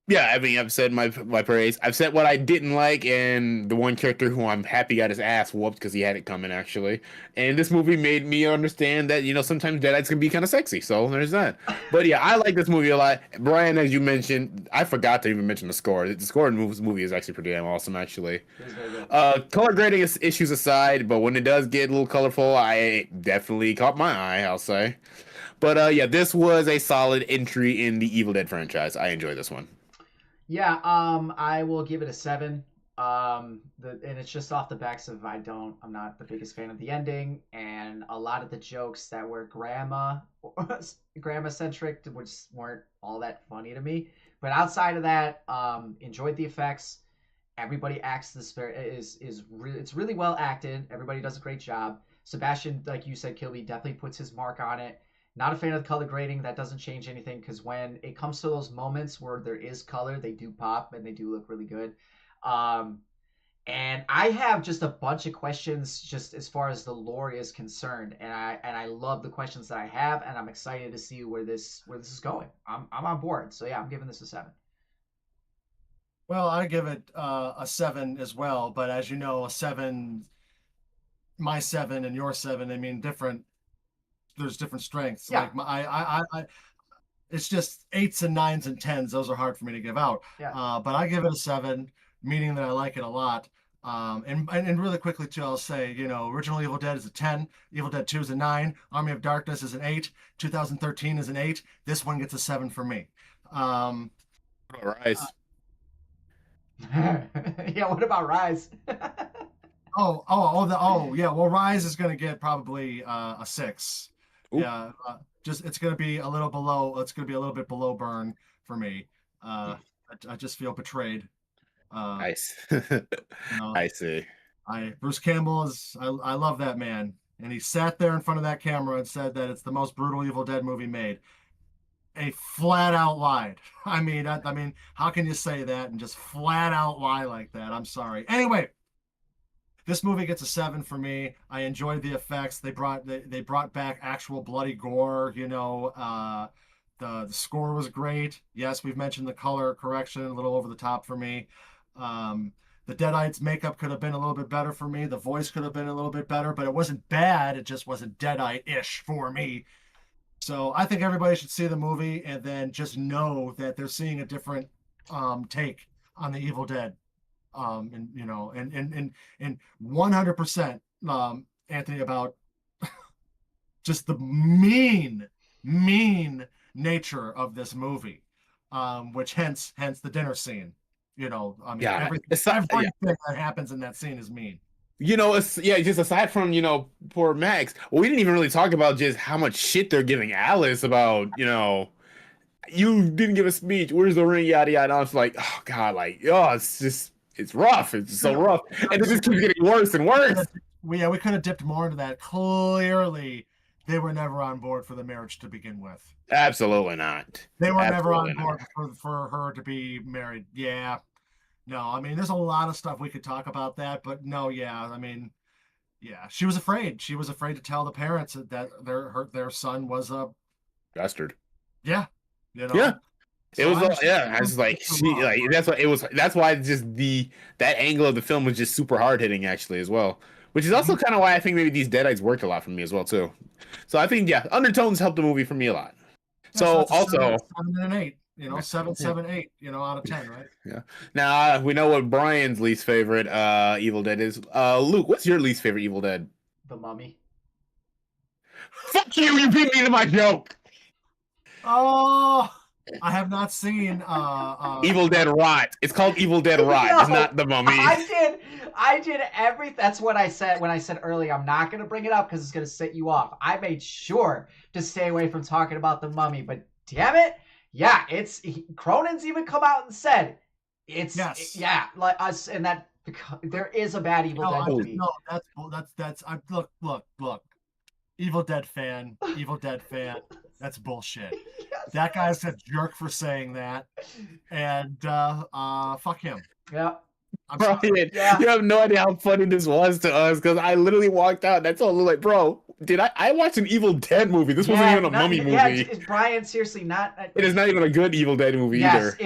Yeah, I mean, I've said my praise. I've said what I didn't like, and the one character who I'm happy got his ass whooped because he had it coming, actually. And this movie made me understand that, sometimes Deadites can be kind of sexy, so there's that. But yeah, I like this movie a lot. Brian, as you mentioned, I forgot to even mention the score. The score in this movie is actually pretty damn awesome, actually. Color grading issues aside, but when it does get a little colorful, I definitely caught my eye, I'll say. But yeah, this was a solid entry in the Evil Dead franchise. I enjoy this one.
Yeah, I will give it a 7. And it's just off the backs of I'm not the biggest fan of the ending, and a lot of the jokes that were grandma centric, which weren't all that funny to me. But outside of that, enjoyed the effects. Everybody acts it's really well acted. Everybody does a great job. Sebastian, like you said, Kilby definitely puts his mark on it. Not a fan of the color grading. That doesn't change anything because when it comes to those moments where there is color, they do pop and they do look really good. And I have just a bunch of questions just as far as the lore is concerned, and I love the questions that I have, and I'm excited to see where this is going. I'm on board. So yeah, I'm giving this a 7.
Well, I give it a 7 as well, but as you know, my 7 and your 7, I mean, there's different strengths.
Yeah.
Like I it's just 8s and 9s and 10s. Those are hard for me to give out.
Yeah.
But I give it a 7, meaning that I like it a lot. And really quickly too, I'll say, original Evil Dead is a 10, Evil Dead 2 is a 9, Army of Darkness is an 8, 2013 is an 8. This one gets a 7 for me.
Rise.
Yeah, what about Rise?
Yeah. Well, Rise is going to get probably a 6. Ooh. Yeah, it's going to be a little below. It's going to be a little bit below Burn for me. I just feel betrayed.
Nice. I see.
Bruce Campbell I love that man, and he sat there in front of that camera and said that it's the most brutal Evil Dead movie made. A flat out lied. I mean, how can you say that and just flat out lie like that? I'm sorry. Anyway, this movie gets a 7 for me. I enjoyed the effects. They brought back actual bloody gore. The score was great. Yes, we've mentioned the color correction, a little over the top for me. The Deadites makeup could have been a little bit better for me. The voice could have been a little bit better, but it wasn't bad. It just wasn't Deadite-ish for me. So I think everybody should see the movie and then just know that they're seeing a different take on the Evil Dead. And 100%, Anthony, about just the mean nature of this movie, which hence the dinner scene. Everything that happens in that scene is mean.
Just aside from, poor Max, we didn't even really talk about just how much shit they're giving Alice about, you didn't give a speech. Where's the ring? Yada, yada. I was like, oh, God, it's rough. It's so rough. And it just keeps getting worse and worse.
We could have dipped more into that. Clearly, they were never on board for the marriage to begin with.
Absolutely not.
They were never on board for her to be married. Yeah. No, I mean, there's a lot of stuff we could talk about that, but no, yeah. I mean, yeah, she was afraid. She was afraid to tell the parents that their son was a
bastard.
Yeah.
Yeah. So it was I was like that's what it was. That's why just that angle of the film was just super hard hitting actually as well. Which is also kind of why I think maybe these Deadites worked a lot for me as well too. So I think undertones helped the movie for me a lot. Yeah, so also
7 and 8, 7, 8, out of 10, right?
Yeah. Now we know what Brian's least favorite Evil Dead is. Luke, what's your least favorite Evil Dead?
The Mummy.
Fuck you! You beat me to my joke.
Oh. I have not seen
Evil Dead Rot. It's called Evil Dead Rot. It's not The Mummy.
I did everything. That's what I said when I said earlier. I'm not going to bring it up because it's going to set you off. I made sure to stay away from talking about The Mummy, but damn it, yeah, Cronin's even come out and said It's
Yes.
yeah, like us, and that there is a bad Evil Dead movie.
No, that's I look. Evil Dead fan. That's bullshit.
Yes.
That guy's a jerk for saying that, and fuck him.
Yeah.
I'm
Brian,
sorry.
Yeah.
you have no idea how funny this was to us because I literally walked out and I told Lou, like, bro, did I watched an Evil Dead movie? This wasn't even a mummy movie.
Yeah, Brian, seriously, not.
It is not even a good Evil Dead movie
Yes,
either.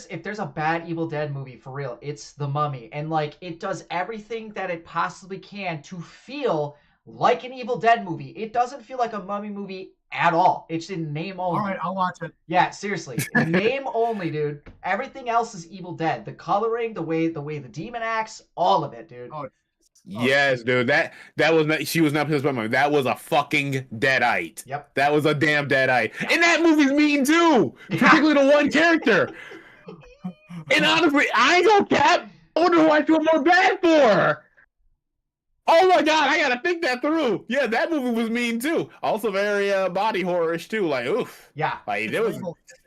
if there's a bad Evil Dead movie for real, it's The Mummy, and like it does everything that it possibly can to feel like an Evil Dead movie. It doesn't feel like a Mummy movie at all. It's in name only.
All right, I'll watch it.
Yeah, seriously, name only, dude. Everything else is Evil Dead. The coloring, the way the demon acts, all of it, dude.
Oh,
Yes, dude. That was not, she was not possessed by mummy. That was a fucking deadite.
Yep.
That was a damn deadite. And that movie's mean too. Particularly the one character. And honestly, I ain't gonna cap. I wonder who I feel more bad for. Oh my god, I gotta think that through. Yeah, that movie was mean too. Also very body horror-ish too. Like, oof.
Yeah.
Like there was.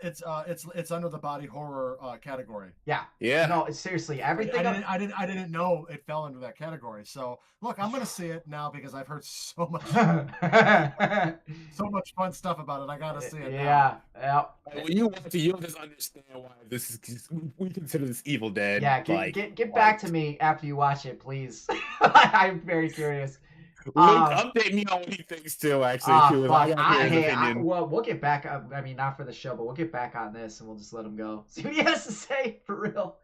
It's under the body horror category.
Yeah.
Yeah.
No, it's seriously everything.
I didn't know it fell into that category. So look, I'm gonna see it now because I've heard so much fun stuff about it. I gotta see it.
Yeah. Yeah.
When you watch it, you'll just understand why this is. We consider this Evil Dead.
Yeah, get back to me after you watch it, please. I'm very curious.
Luke, update me on what he thinks too. Actually,
Well, we'll get back. I mean, not for the show, but we'll get back on this, and we'll just let him go. See what he has to say for real.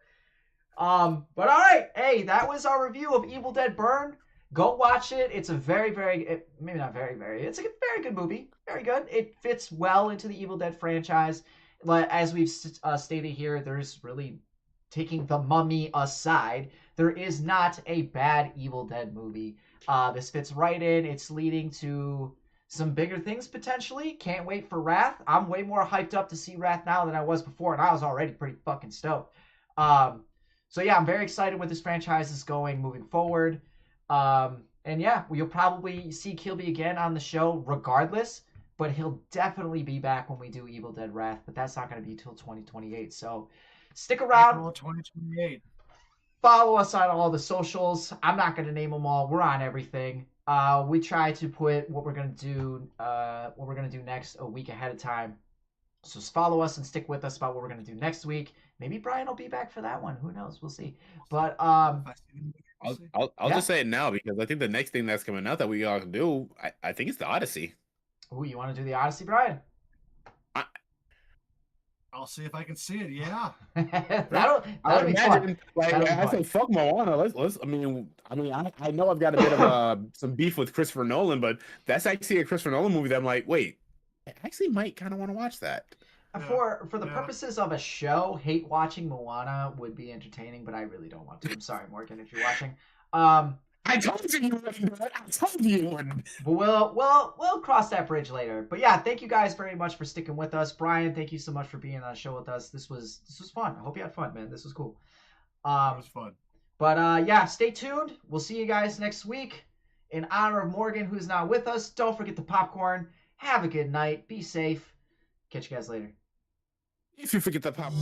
But all right, hey, that was our review of Evil Dead Burn. Go watch it. It's a maybe not very. It's a very good movie. Very good. It fits well into the Evil Dead franchise. As we've stated here, there's really, taking The Mummy aside, there is not a bad Evil Dead movie. This fits right in. It's leading to some bigger things potentially. Can't wait for Wrath. I'm way more hyped up to see Wrath now than I was before, and I was already pretty fucking stoked. So yeah, I'm very excited where this franchise is going moving forward. And yeah, you'll probably see Kilby again on the show regardless, but he'll definitely be back when we do Evil Dead Wrath, but that's not going to be till 2028. So stick around.
April 2028.
Follow us on all the socials. I'm not going to name them all. We're on everything. We try to put what we're going to do next a week ahead of time. So just follow us and stick with us about what we're going to do next week. Maybe Brian will be back for that one. Who knows? We'll see. But
I'll just say it now because I think the next thing that's coming out that we all can do, I think it's the Odyssey.
Ooh, you want to do the Odyssey, Brian?
I'll see if I can see it. Yeah,
that'll be fun.
Like I say, fuck Moana. Let's. I know I've got a bit of some beef with Christopher Nolan, but that's actually a Christopher Nolan movie that I'm like, wait, I actually might kind of want to watch that.
For the purposes of a show, hate watching Moana would be entertaining, but I really don't want to. I'm sorry, Morgan, if you're watching.
I told you wouldn't do it. I told you wouldn't.
But we'll cross that bridge later. But yeah, thank you guys very much for sticking with us. Brian, thank you so much for being on the show with us. This was fun. I hope you had fun, man. This was cool.
it was fun.
But yeah, stay tuned. We'll see you guys next week. In honor of Morgan, who's not with us, don't forget the popcorn. Have a good night. Be safe. Catch you guys later.
If you forget the pop.